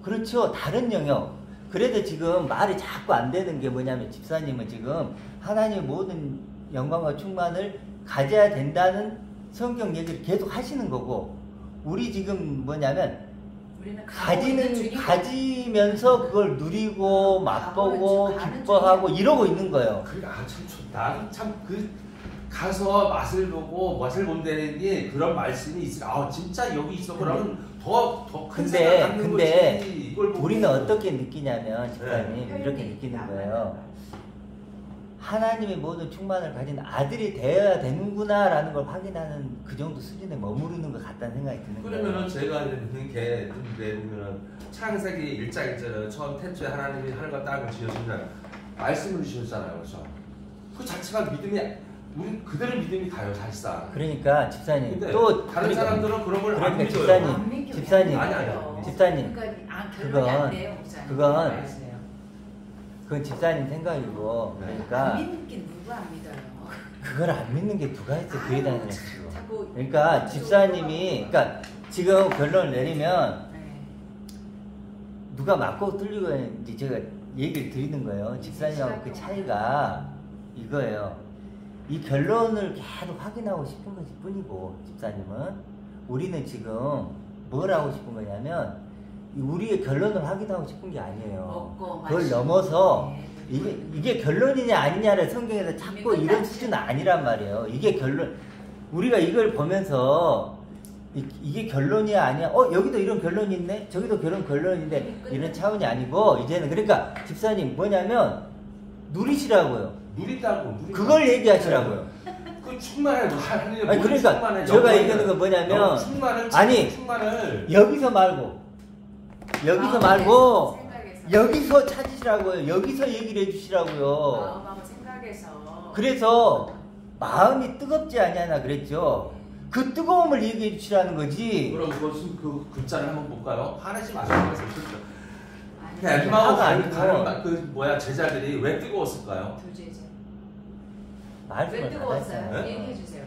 그렇죠. 다른 영역. 그래도 지금 말이 자꾸 안 되는 게 뭐냐면 집사님은 지금 하나님의 모든 영광과 충만을 가져야 된다는 성경 얘기를 계속 하시는 거고 우리 지금 뭐냐면 가지면서 그걸 누리고 맛보고 기뻐하고 이러고 있는 거예요. 나는 참 가서 맛을 보고 맛을 본다는 게 그런 말씀이 있어. 진짜 여기 있어. 그러면 더 큰 생각 갖는 거지. 이걸 보고. 우리는 어떻게 느끼냐면 집사님 이렇게 느끼는 거예요. 하나님의 모든 충만을 가진 아들이 되어야 되는구나 라는 걸 확인하는 그 정도 수준에 머무르는 것 같다는 생각이 드는 거예요. 그러면은 제가 듣는 게 보면은 창세기 1장 있잖아요. 처음 태초에 하나님이 하늘과 땅을 지으셨잖아요. 말씀을 주셨잖아요. 그렇죠? 그 자체가 믿음이 우리 그대로 믿음이 가요. 사실상. 그러니까 집사님 또 다른 사람들은 그런 걸 안 믿어요. 집사님 그건 집사님 생각이고 그러니까 안 믿는 게 누구 안 믿어요. 그걸 안 믿는 게 누가 있어 교회 다니는 친구. 그러니까 집사님이 그러니까 지금 결론을 내리면 누가 맞고 틀리고 했는지 제가 얘기를 드리는 거예요. 집사님하고 그 차이가 이거예요. 이 결론을 계속 확인하고 싶은 것일 뿐이고 집사님은 우리는 지금 뭘 하고 싶은 거냐면 우리의 결론을 확인하고 싶은 게 아니에요. 그걸 넘어서 이게 결론이냐 아니냐를 성경에서 찾고 이런 수준은 아니란 말이에요. 이게 결론. 우리가 이걸 보면서 이게 결론이야 아니야? 여기도 이런 결론이 있네? 저기도 그런 결론인데 이런 차원이 아니고 이제는 그러니까 집사님 뭐냐면 누리시라고요. 누린다고. 그걸 얘기하시라고요. 그 충만해. 아니 그러니까 제가 얘기하는 건 뭐냐면 충만을 여기서 말고 여기서 찾으시라고요. 여기서 얘기를 해주시라고요. 마음하고 생각해서. 그래서 마음이 뜨겁지 않냐나 그랬죠. 그 뜨거움을 얘기해 주시라는 거지. 그럼 그것은 그 글자를 한번 볼까요? 화내지 마시고 그렇죠. 아니, 엠마오 아니고. 가는 그 뭐야 제자들이 왜 뜨거웠을까요? 두 제자. 왜 말씀을 뜨거웠어요? 받았잖아요. 얘기해 주세요.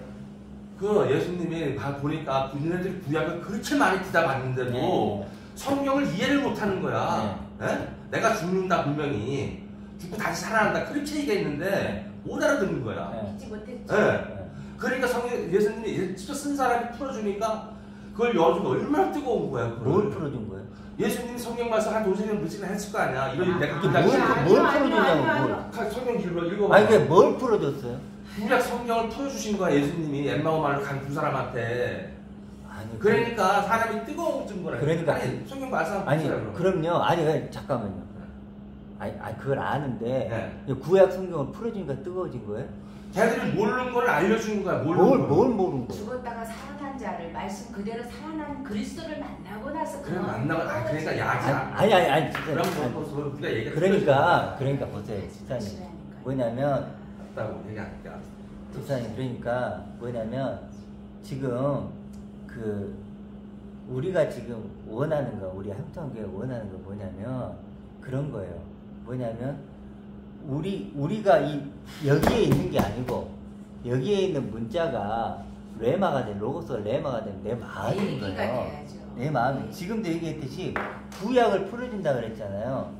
그 예수님이 보니까 군인들이 구약을 그렇게 많이 들여봤는데도 네. 성경을 이해를 못하는 거야. 예? 내가 죽는다 분명히 죽고 다시 살아난다 그렇게 얘기했는데 못 알아듣는 거야. 네. 믿지 못했죠. 예. 네. 그러니까 예수님이 직접 쓴 사람이 풀어주니까 그걸 열어주면 얼마나 뜨거운 거야. 그걸. 뭘 풀어준 거예요? 예수님이 성경 말씀 한 도시는 무지는 했을 거 아니야. 이런 내가 뭘 그냥 풀어주냐고, 성경 읽어봐. 아니 그게 뭘 풀어줬어요? 구약 성경을 풀어주신 거야 예수님이 엠마오 마을로 간 두 사람한테. 아니 그러니까 사람이 뜨거워진 거래. 그러니까 아니, 성경 말씀 한번 아니 보세요. 그럼요. 아니 잠깐만요. 아니 그걸 아는데 네. 구약 성경을 풀어주니까 뜨거워진 거예요? 걔들이 모르는 걸 알려주는 거야. 뭘 모르는 걸. 모르는 거예요? 죽었다가 살아난 자를 말씀 그대로 살아난 그리스도를 만나고 나서 그래 만나면 그러니까 약이야. 아니 진짜 그럼 뭐 우리가 얘기 그러니까 보세요 집사님 뭐냐면 없다고 얘기 안 해. 집사님 그러니까 뭐냐면 지금 그 우리가 지금 원하는 거 우리 합성교회 원하는 거 뭐냐면 그런 거예요. 뭐냐면 우리가 여기에 있는 게 아니고 여기에 있는 문자가 레마가 된 로고스가 레마가 된 내 마음인 얘기가 거예요. 돼야죠. 내 마음. 지금도 얘기했듯이 구약을 풀어준다 그랬잖아요.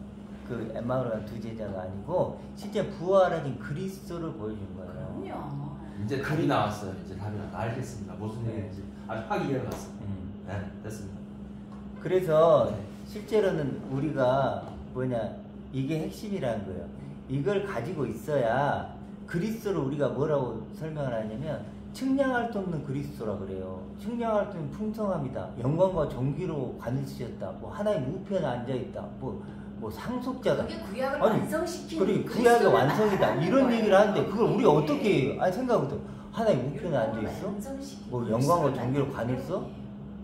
그 엠마오가 두 제자가 아니고 실제 부활하신 그리스도를 보여준 거예요. 그럼요. 이제 답이 나왔어요. 이제 답이 알겠습니다. 무슨 얘기인지 아주 확 이해가 갔어. 네, 됐습니다. 그래서 실제로는 우리가 이게 핵심이라는 거예요. 이걸 가지고 있어야 그리스도를 우리가 뭐라고 설명을 하냐면 측량할 수 없는 그리스도라 그래요. 측량할 수 없는 풍성함이다. 영광과 존귀로 관으시셨다. 뭐 하나님 우편에 앉아있다. 뭐 상속자다. 그게 구약을 아니, 완성시키는 그리고 그리스도를 구약의 완성이다. 말하는 이런 거예요. 얘기를 하는데 그걸 우리 예. 어떻게 아니 생각부터 하나님 우편에 앉아있어? 완성시키는 뭐 영광과 그리스도를 존귀로 만나는 관했어? 거예요.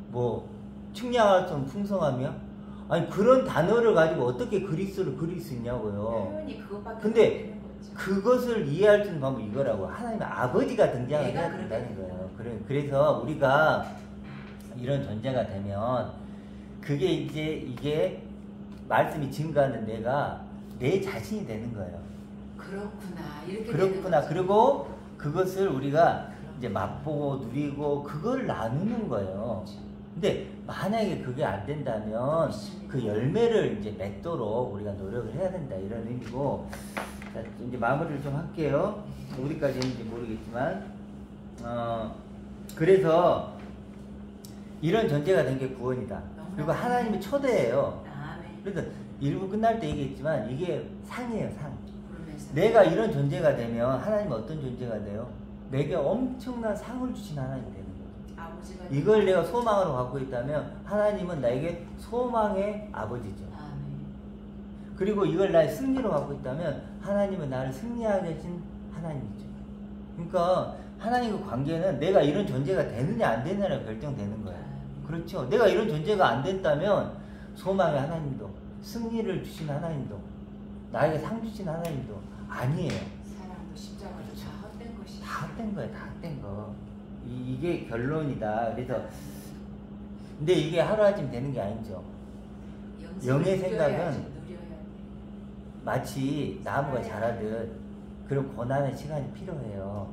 뭐 측량할 수 없는 풍성함이야? 아니 그런 단어를 가지고 어떻게 그리스도를 그릴 수 있냐고요. 표현이 그것밖에 근데 안 되는 거죠. 그것을 이해할 수 있는 방법이 이거라고. 하나님의 아버지가 등장을 내가 해야 그렇게 된다는 된다. 거예요. 그래서 우리가 이런 존재가 되면 그게 이게 말씀이 증거하는 내가 내 자신이 되는 거예요. 그렇구나. 이렇게 그렇구나. 되는 거죠. 그리고 그것을 우리가 이제 맛보고 누리고 그걸 나누는 거예요. 근데 만약에 그게 안 된다면 그 열매를 이제 맺도록 우리가 노력을 해야 된다 이런 의미고. 자, 이제 마무리를 좀 할게요. 어디까지 했는지 모르겠지만 그래서 이런 존재가 된 게 구원이다. 그리고 하나님의 초대예요. 아멘. 그래서 일부 끝날 때 얘기했지만 이게 상이에요, 상. 그러면서 내가 이런 존재가 되면 하나님은 어떤 존재가 돼요? 내게 엄청난 상을 주신 하나님이 되는 거예요. 아버지가 이걸 내가 소망으로 갖고 있다면 하나님은 나에게 소망의 아버지죠. 아멘. 그리고 이걸 나의 승리로 갖고 있다면 하나님은 나를 승리하게 하신 하나님이죠. 그러니까 하나님과 관계는 내가 이런 존재가 되느냐 안 되느냐로 결정되는 거예요. 그렇죠. 내가 이런 존재가 안 됐다면 소망의 하나님도 승리를 주신 하나님도 나에게 상 주신 하나님도 아니에요. 사랑도 십자가도 다 헛된 것이. 다 헛된 거예요. 다 헛된 거. 이게 결론이다. 그래서 근데 이게 하루아침 되는 게 아니죠. 영의 생각은 마치 나무가 자라듯 그런 고난의 시간이 필요해요.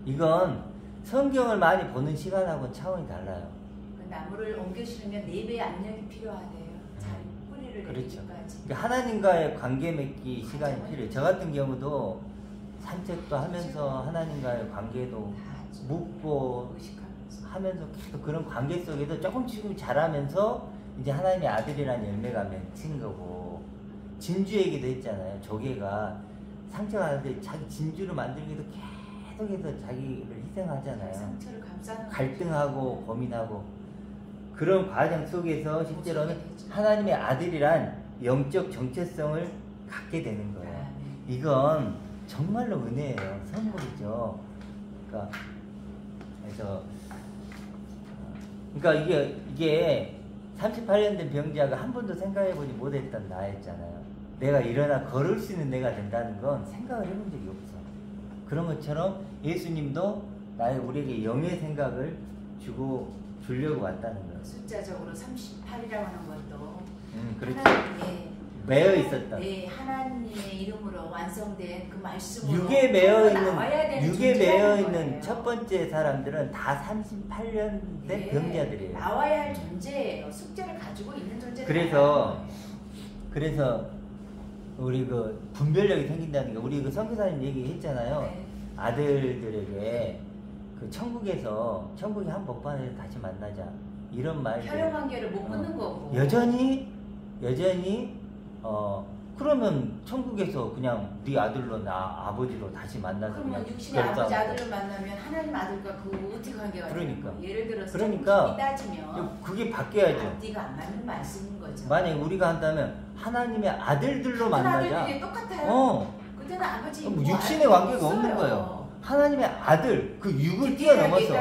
이건 성경을 많이 보는 시간하고는 차원이 달라요. 그 나무를 옮겨 심으면 4배의 압력이 필요하대요. 잘 뿌리를 그렇죠. 내리기까지. 그러니까 하나님과의 관계 맺기 시간이 필요해요. 저 같은 경우도 산책도 하면서 하나님과의 관계도 묻고 의식하면서. 하면서 계속 그런 관계 속에서 조금씩 자라면서 이제 하나님의 아들이라는 열매가 맺힌 거고, 진주 얘기도 했잖아요. 조개가 상처가 나는데 자기 진주를 만들기 위해서 계속해서 자기를 희생하잖아요. 상처를 감싸는 갈등하고 고민하고 그런 과정 속에서 실제로는 하나님의 아들이란 영적 정체성을 갖게 되는 거예요. 이건 정말로 은혜예요. 선물이죠. 그러니까 이게 38년 된 병자가 한 번도 생각해보지 못했던 나였잖아요. 내가 일어나 걸을 수 있는 내가 된다는 건 생각을 해본 적이 없어. 그런 것처럼 예수님도 우리에게 영의 생각을 주려고 왔다는 거예요. 숫자적으로 38이라고 하는 것도 그렇죠. 하나님의 매여 있었다. 네, 하나님의 이름으로 완성된 그 말씀으로 육에 매여 나와야 되는 있는 존재라는 거예요. 첫 번째 사람들은 다 38년 된 네, 병자들이에요. 나와야 할 존재예요. 숙제를 가지고 있는 존재들. 그래서 우리 그 분별력이 생긴다는 게 우리 그 선교사님 얘기했잖아요. 네. 아들들에게 그 천국이 한 복판에서 다시 만나자 이런 말들. 혈연 관계를 못 끊는 거고. 여전히 그러면 천국에서 그냥 네 아들로 아버지로 다시 만나서 그러면 그냥 육신의 아버지 결정하고. 아들을 만나면 하나님 아들과 그 어떻게 관계가 그러니까. 되는 거예요? 예를 들어서 그러니까 따지면 그게 바뀌어야죠. 앞뒤가 안 맞는 말씀인 거죠. 만약에 우리가 한다면 하나님의 아들들로 같은 만나자. 아들들이 똑같아요. 그때는 아버지 육신의 관계가 없는 거예요. 하나님의 아들, 그 육을 뛰어넘어서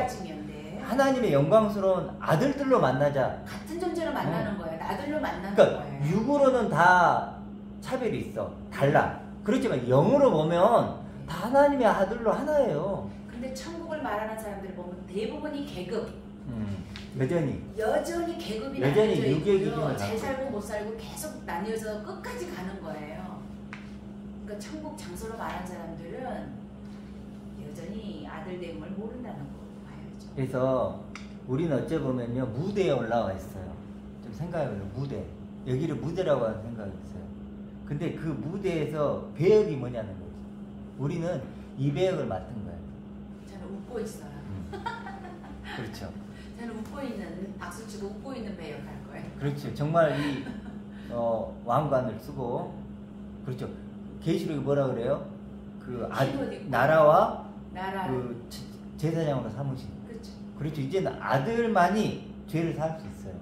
하나님의 영광스러운 아들들로 만나자. 같은 존재로 만나는 거예요. 아들로 만나는 그러니까 거예요. 육으로는 다 차별이 있어. 달라. 그렇지만 영으로 보면 다 하나님의 아들로 하나예요. 근데 천국을 말하는 사람들 보면 대부분이 계급. 여전히 계급이 여전히 나뉘어져 육의 있고요. 기준을 잘 갖고. 살고 못 살고 계속 나뉘어서 끝까지 가는 거예요. 그러니까 천국 장소로 말하는 사람들은 여전히 아들됨을 모른다는 거 봐야죠. 그래서 우리는 어째 보면요 무대에 올라와 있어요. 좀 생각해보면 무대. 여기를 무대라고 하는 생각이 있어요. 근데 그 무대에서 배역이 뭐냐는 거지. 우리는 이 배역을 맡은 거예요. 저는 웃고 있어요. 그렇죠. 저는 웃고 있는 박수치고 웃고 있는 배역할 거예요. 그렇죠. 정말 이 왕관을 쓰고 그렇죠. 계시록이 뭐라 그래요? 그 나라와 그 제사장으로 삼으신. 그렇죠. 그렇죠. 이제는 아들만이 죄를 살 수 있어요.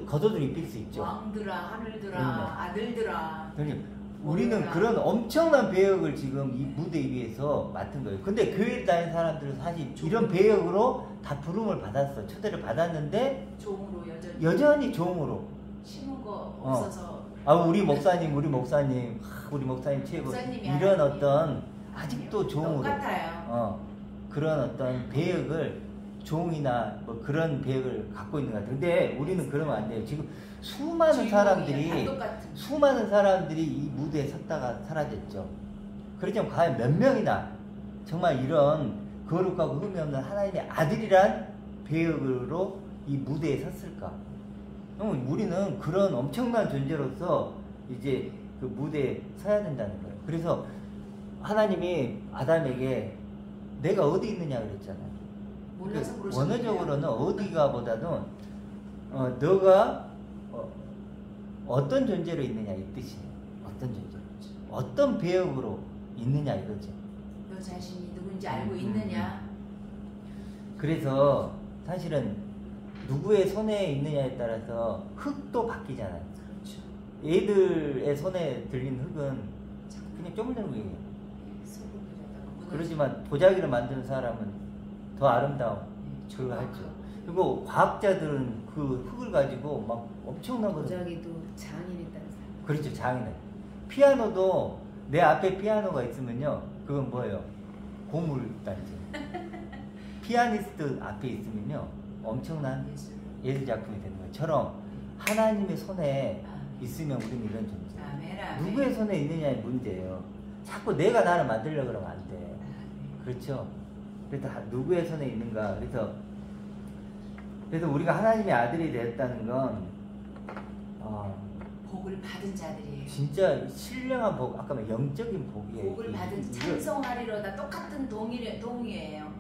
겉옷을 입힐 수 있죠. 왕들아, 하늘들아, 그럼요. 아들들아. 그러니까 우리는 그런 엄청난 배역을 지금 이 무대 위에서 맡은 거예요. 근데 교회를 다니는 사람들은 사실 이런 배역으로 다 부름을 받았어. 초대를 받았는데 종으로 여전히 종으로. 심은 거 없어서. 우리 목사님 최고. 이런 어떤 아직도 종으로. 똑같아요. 그런 어떤 배역을 종이나 뭐 그런 배역을 갖고 있는 것 같아요. 근데 우리는 그러면 안 돼요. 지금 수많은 사람들이 이 무대에 섰다가 사라졌죠. 그렇지만 과연 몇 명이나 정말 이런 거룩하고 흠이 없는 하나님의 아들이란 배역으로 이 무대에 섰을까? 그럼 우리는 그런 엄청난 존재로서 이제 그 무대에 서야 된다는 거예요. 그래서 하나님이 아담에게 내가 어디 있느냐 그랬잖아요. 몰라서 원어적으로는 어디가 보다는 너가 어떤 존재로 있느냐 이 뜻이에요. 어떤 존재로, 어떤 배역으로 있느냐 이거죠. 너 자신이 누군지 알고 있느냐. 그래서 사실은 누구의 손에 있느냐에 따라서 흙도 바뀌잖아요. 그렇죠. 애들의 손에 들린 흙은 그냥 쪼물쪼물해요. 그렇지만 보자기를 만드는 사람은 더 아름다운 그걸 하죠. 그리고 과학자들은 그 흙을 가지고 막 엄청난 거. 보자기도 장인에 따라서. 그렇죠, 장인은. 피아노도 내 앞에 피아노가 있으면요, 그건 뭐예요? 고물단지. 피아니스트 앞에 있으면요, 엄청난 예술 작품이 되는 것처럼 하나님의 손에 있으면 우리는 이런 존재. 누구의 손에 있느냐의 문제예요. 자꾸 내가 나를 만들려고 그러면 안 돼. 그렇죠? 그래서 누구의 손에 있는가. 그래서 우리가 하나님의 아들이 되었다는 건 복을 받은 자들이에요. 진짜 신령한 복, 아까 말 영적인 복이에요. 복을 받은 찬송하리로다 똑같은 동의예요.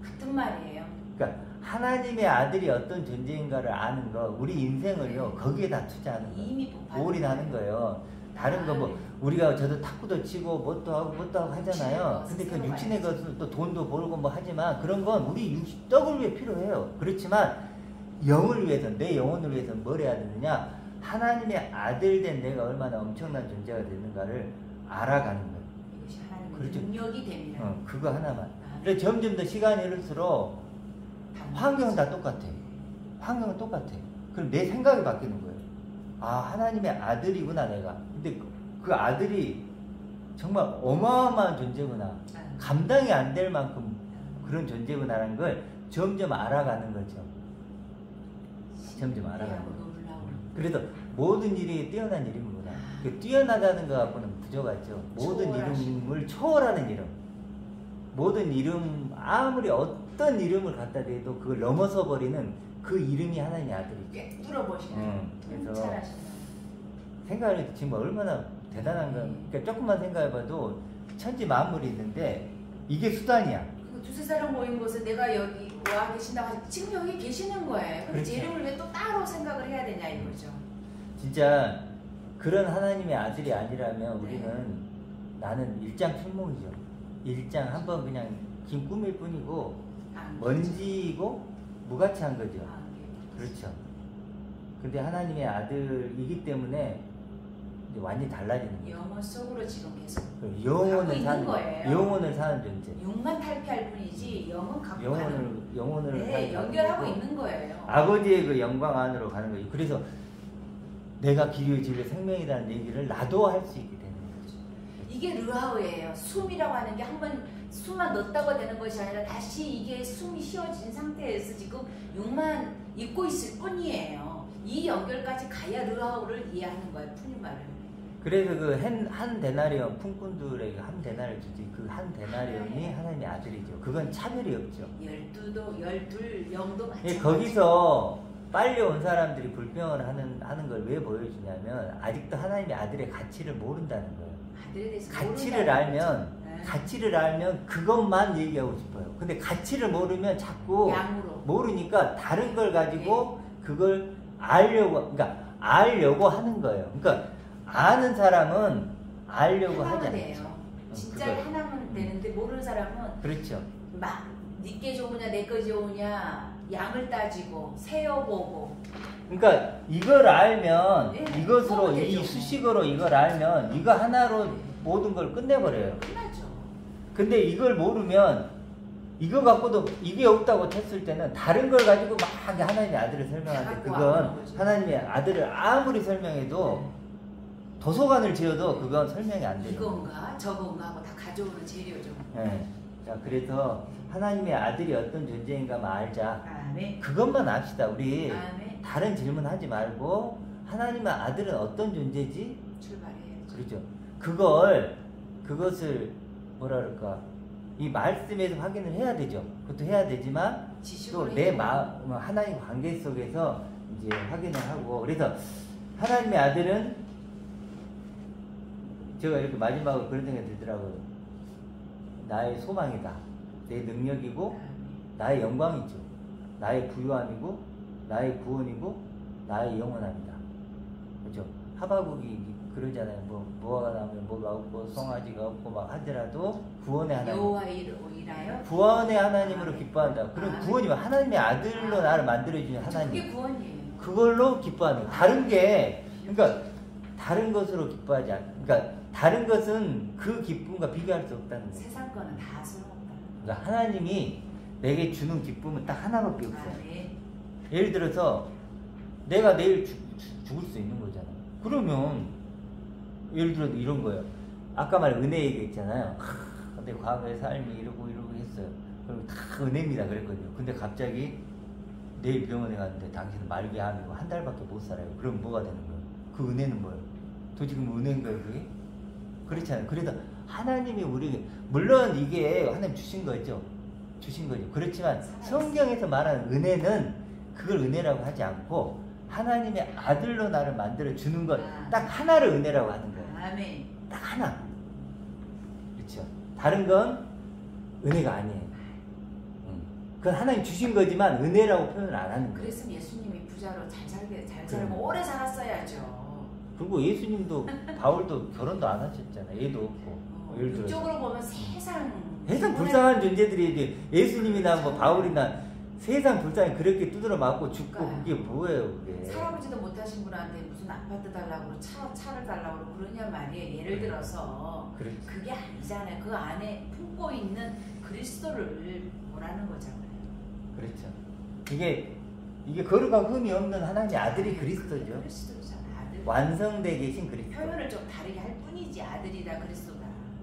같은 말이에요. 그러니까 하나님의 아들이 어떤 존재인가를 아는 거, 우리 인생을요 거기에다 투자하는 거예요. 이미 복 받은 올인하는 거예요. 다른 거 뭐 우리가 저도 탁구도 치고 뭣도 하고 하잖아요. 근데 그 육신의 것은 또 돈도 벌고 뭐 하지만 그런 건 우리 떡을 위해 필요해요. 그렇지만 영을 위해서, 내 영혼을 위해서 뭘 해야 되느냐? 하나님의 아들 된 내가 얼마나 엄청난 존재가 되는가를 알아가는 거예요. 이것이 하나님의 그렇죠. 능력이 됩니다. 그거 하나만. 그래서 점점 더 시간이 흐를수록 환경은 다 똑같아요. 환경은 똑같아. 그럼 내 생각이 바뀌는 거예요. 아, 하나님의 아들이구나 내가. 근데 그 아들이 정말 어마어마한 존재구나. 감당이 안 될 만큼 그런 존재구나라는 걸 점점 알아가는 거죠. 점점 알아가는 거죠. 그래서 모든 일이 뛰어난 이름이구나. 그 뛰어나다는 것 갖고는 부족하죠. 모든 이름을 초월하는 이름. 모든 이름, 아무리 어떤 이름을 갖다 대도 그걸 넘어서 버리는 그 이름이 하나님의 아들이죠. 꽤 뚫어보시는. 그래서 생각을 해도 지금 얼마나 대단한 건, 그러니까 조금만 생각해봐도 천지 만물이 있는데 이게 수단이야. 두세 사람 모인 곳에 내가 여기 와 계신다고 하지 지금 여기 계시는 거예요. 그럼 제 그렇죠. 이름을 왜 또 따로 생각을 해야 되냐 이거죠. 진짜 그런 하나님의 아들이 아니라면 우리는 나는 일장춘몽이죠. 일장 한번 그냥 긴 꿈일 뿐이고 먼지이고 무가치한 거죠. 그렇죠. 근데 하나님의 아들이기 때문에 이제 완전히 달라지는 거예요. 영혼 속으로 지금 계속 영혼을 사는 거예요. 영혼을 사는 존재. 육만 탈피할 뿐이지 영혼 갖고 가는. 영혼을 네, 연결하고 있는 거예요. 아버지의 그 영광 안으로 가는 거죠. 그래서 내가 길이요 진리요 생명이라는 얘기를 나도 할 수 있게 되는 거죠. 이게 르하우예요. 숨이라고 하는 게 한 번 숨만 넣었다고 되는 것이 아니라 다시 이게 숨이 쉬어진 상태에서 지금 육만 입고 있을 뿐이에요. 이 연결까지 가야 르하우를 이해하는 거예요. 푸님 말을. 그래서 그 한 데나리온 품꾼들에게 한 데나리온 주지 그 한 데나리온이 하나님의 아들이죠. 그건 차별이 없죠. 12 영도 마찬가지. 거기서 빨리 온 사람들이 불평을 하는 걸 왜 보여주냐면 아직도 하나님의 아들의 가치를 모른다는 거예요. 아들에 대해서 가치를 알면 그것만 얘기하고 싶어요. 근데 가치를 모르면 자꾸 양으로. 모르니까 다른 걸 가지고 그걸 알려고 하는 거예요. 그러니까 아는 사람은 알려고 하지 않죠. 진짜 하나면 되는데 모르는 사람은 그렇죠. 막 니께 좋으냐 내거 좋으냐 양을 따지고 세어보고. 그러니까 이걸 알면 이것으로 되죠. 이 수식어로 이걸 알면 이거 하나로 모든 걸 끝내버려요. 끝나죠. 근데 이걸 모르면 이거 갖고도 이게 없다고 했을 때는 다른 걸 가지고 막 하나님의 아들을 설명하는데 그건 하나님의 아들을 아무리 설명해도 도서관을 지어도 그건 설명이 안 돼요. 이건가 저건가 하고 다 가져오는 재료죠. 네. 자, 그래서 하나님의 아들이 어떤 존재인가만 알자. 아멘. 그것만 압시다. 우리 아멘. 다른 질문하지 말고 하나님의 아들은 어떤 존재지? 출발해야죠. 그렇죠. 그것을 뭐라 그럴까? 이 말씀에서 확인을 해야 되죠. 그것도 해야 되지만 또 내 마음 하나님 관계 속에서 이제 확인을 하고 그래서 하나님의 아들은 제가 이렇게 마지막으로 그런 생각이 들더라고요. 나의 소망이다. 내 능력이고 나의 영광이죠. 나의 부유함이고 나의 구원이고 나의 영원함이다. 그렇죠? 하바국이 그러잖아요. 뭐가 나오면 뭐가 없고 송아지가 없고 막 하더라도 구원의 하나님. 여호와이라요? 구원의 하나님으로 기뻐한다. 그럼 구원이 하나님의 아들로 나를 만들어주는 하나님. 그게 구원이에요. 그걸로 기뻐하는. 그러니까 다른 것으로 기뻐하지 않. 그러니까 다른 것은 그 기쁨과 비교할 수 없다는 거예요. 세상 거는 다 소용없다. 그러니까 하나님이 내게 주는 기쁨은 딱 하나밖에 없어요. 예를 들어서 내가 내일 죽을 수 있는 거잖아. 그러면 예를 들어서 이런 거예요. 아까 말한 은혜 얘기했잖아요. 내 과거의 삶이 이러고 했어요. 그럼 다 은혜입니다 그랬거든요. 근데 갑자기 내일 병원에 갔는데 당신은 말기암이고 한 달밖에 못 살아요. 그럼 뭐가 되는 거예요? 그 은혜는 뭐예요? 도대체 그럼 은혜인 거예요 그게? 그렇잖아요. 그래서 하나님이 우리에게 물론 이게 하나님 주신 거죠. 그렇지만 성경에서 말하는 은혜는 그걸 은혜라고 하지 않고 하나님의 아들로 나를 만들어 주는 것 딱 하나를 은혜라고 하는 거예요. 아멘. 딱 하나. 그렇죠. 다른 건 은혜가 아니에요. 그건 하나님 주신 거지만 은혜라고 표현을 안 하는 거예요. 그래서 예수님이 부자로 잘 살고 오래 살았어야죠. 그리고 예수님도 바울도 결혼도 안 하셨잖아요. 얘도 없고. 예를 들어서. 이쪽으로 보면 세상 불쌍한 존재들이 이제 예수님이나 뭐 바울이나 세상 불쌍히 그렇게 두드려 맞고 죽고 그게 뭐예요 그게. 살아보지도 못하신 분한테 무슨 아파트 달라고 차를 달라고 그러냐 말이에요. 예를 들어서 그렇지. 그게 아니잖아요. 그 안에 품고 있는 그리스도를 보라는 거잖아요. 그렇죠. 이게 이게 거룩과 흠이 없는 하나님의 아들이 그리스도죠. 그리스도잖아. 아들. 완성되어 계신 그리스도. 표현을 좀 다르게 할 뿐이지 아들이다 그리스도다.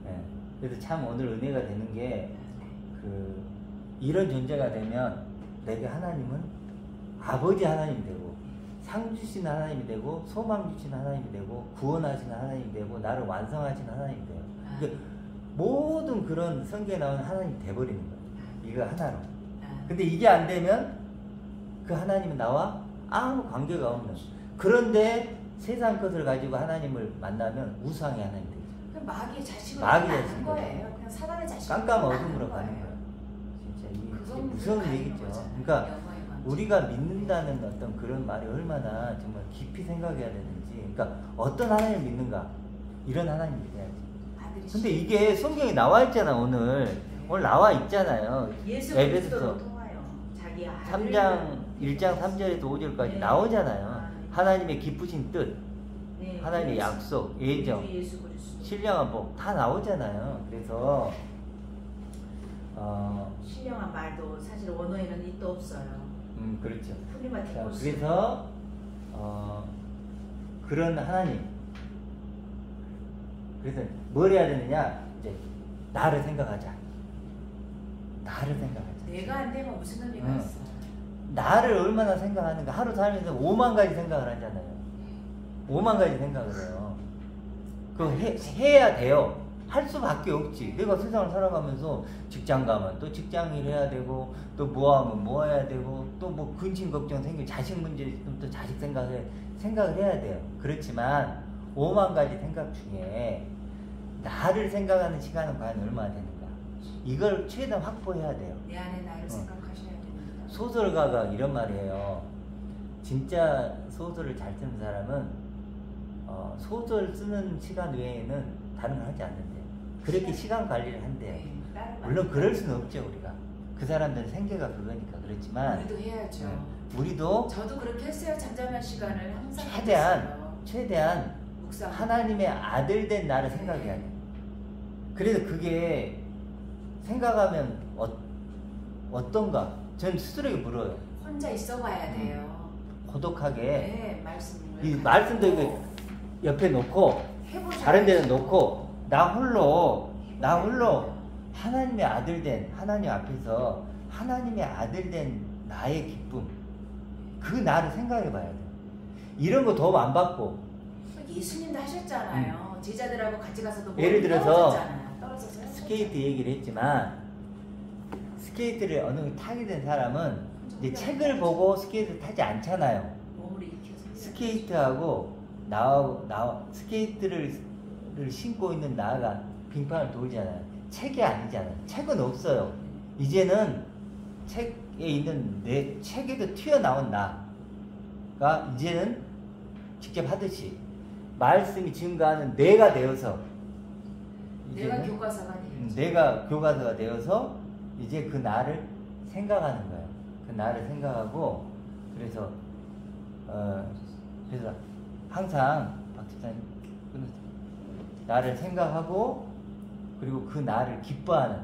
예. 그래서 참 오늘 은혜가 되는 게 이런 존재가 되면 내게 하나님은 아버지 하나님이 되고 상 주신 하나님이 되고 소망 주신 하나님이 되고 구원하시는 하나님이 되고 나를 완성하시는 하나님이 돼요. 그러니까 모든 그런 성경에 나오는 하나님이 돼버리는 거예요. 이거 하나로. 근데 이게 안 되면 그 하나님은 나와 아무 관계가 없는. 그런데 세상 것을 가지고 하나님을 만나면 우상의 하나님이 되죠. 그럼 마귀의 자식으로 마귀의 가는 자식으로. 거예요. 그냥 사단의 자식으로 깜깜 가는 어둠으로 가는 거예요. 진짜 이게 그건 무서운 가는 얘기죠. 거잖아요. 그러니까 영화의 관점. 우리가 믿는다는 어떤 그런 말이 얼마나 정말 깊이 생각해야 되는지. 그러니까 어떤 하나님을 믿는가? 이런 하나님을 믿어야지. 아들이 근데 이게 성경에 나와 있잖아 오늘. 오늘 나와 있잖아요. 예수 에베소서 그리스도로 통하여 자기 아들을 3장 1장 3절에서 5절까지 네. 나오잖아요. 아, 네. 하나님의 기쁘신 뜻, 네, 하나님의 예수, 약속, 예정, 우리 예수 그리스도. 신령한 복 다 나오잖아요. 그래서 신령한 말도 사실 원어에는 이도 없어요. 그렇죠. 풀리마 자, 티코스. 그래서 그런 하나님. 그래서 뭘 해야 되느냐? 이제 나를 생각하자. 나를 생각하자. 내가 안 되면 무슨 의미가 응. 있어? 나를 얼마나 생각하는가. 하루 살면서 5만 가지 생각을 하잖아요. 5만 가지 생각을 해요. 그거 해야 돼요. 할 수밖에 없지. 내가 세상을 살아가면서 직장 가면 또 직장일 해야 되고, 또 뭐 하면 뭐 해야 되고, 또 뭐 근심 걱정 생기고, 자식 문제 있으면 또 자식 생각을 해야 돼요. 그렇지만 5만 가지 생각 중에 나를 생각하는 시간은 과연 얼마나 되는가. 이걸 최대한 확보해야 돼요. 내 안에 나를 생각하셔야 됩니다. 소설가가 이런 말이에요. 진짜 소설을 잘 쓰는 사람은 소설 쓰는 시간 외에는 다른 걸 하지 않는데요. 그렇게 시간 관리를 한대요. 네, 다른 물론 말. 그럴 수는 없죠, 우리가. 그 사람들은 생계가 그거니까. 그렇지만 우리도 해야죠. 우리도 저도 그렇게 했어요. 잠잠한 시간을 항상 최대한 묵상. 하나님의 아들 된 나를 생각해야 돼. 그래서 그게 생각하면 어떤가? 전 스스로에게 물어요. 혼자 있어봐야 돼요. 고독하게. 네, 말씀을. 이 말씀도 이거 옆에 놓고 해보셔야 다른 데는 돼요. 놓고 나 홀로 하나님의 아들 된 하나님 앞에서 하나님의 아들 된 나의 기쁨, 그 나를 생각해 봐야 돼. 이런 거 도움 안 받고. 예수님도 하셨잖아요. 제자들하고 같이 가서도 예를 들어서 떨어져서 스케이트 얘기를 했지만, 스케이트를 어느 정도 타게 된 사람은 이제 책을 보고 스케이트를 타지 않잖아요. 몸을 익혀서 스케이트하고 스케이트를 신고 있는 나가 빙판을 돌잖아요. 책이 아니잖아요. 책은 없어요. 이제는 책에 있는 내 책에도 튀어나온 나가 이제는 직접 하듯이 말씀이 증거하는 내가 되어서 내가 이제는 교과서가 돼요. 내가 교과서가 되어서 이제 그 나를 생각하는 거예요. 그 나를 생각하고 그래서 항상 박 집사님 나를 생각하고 그리고 그 나를 기뻐하는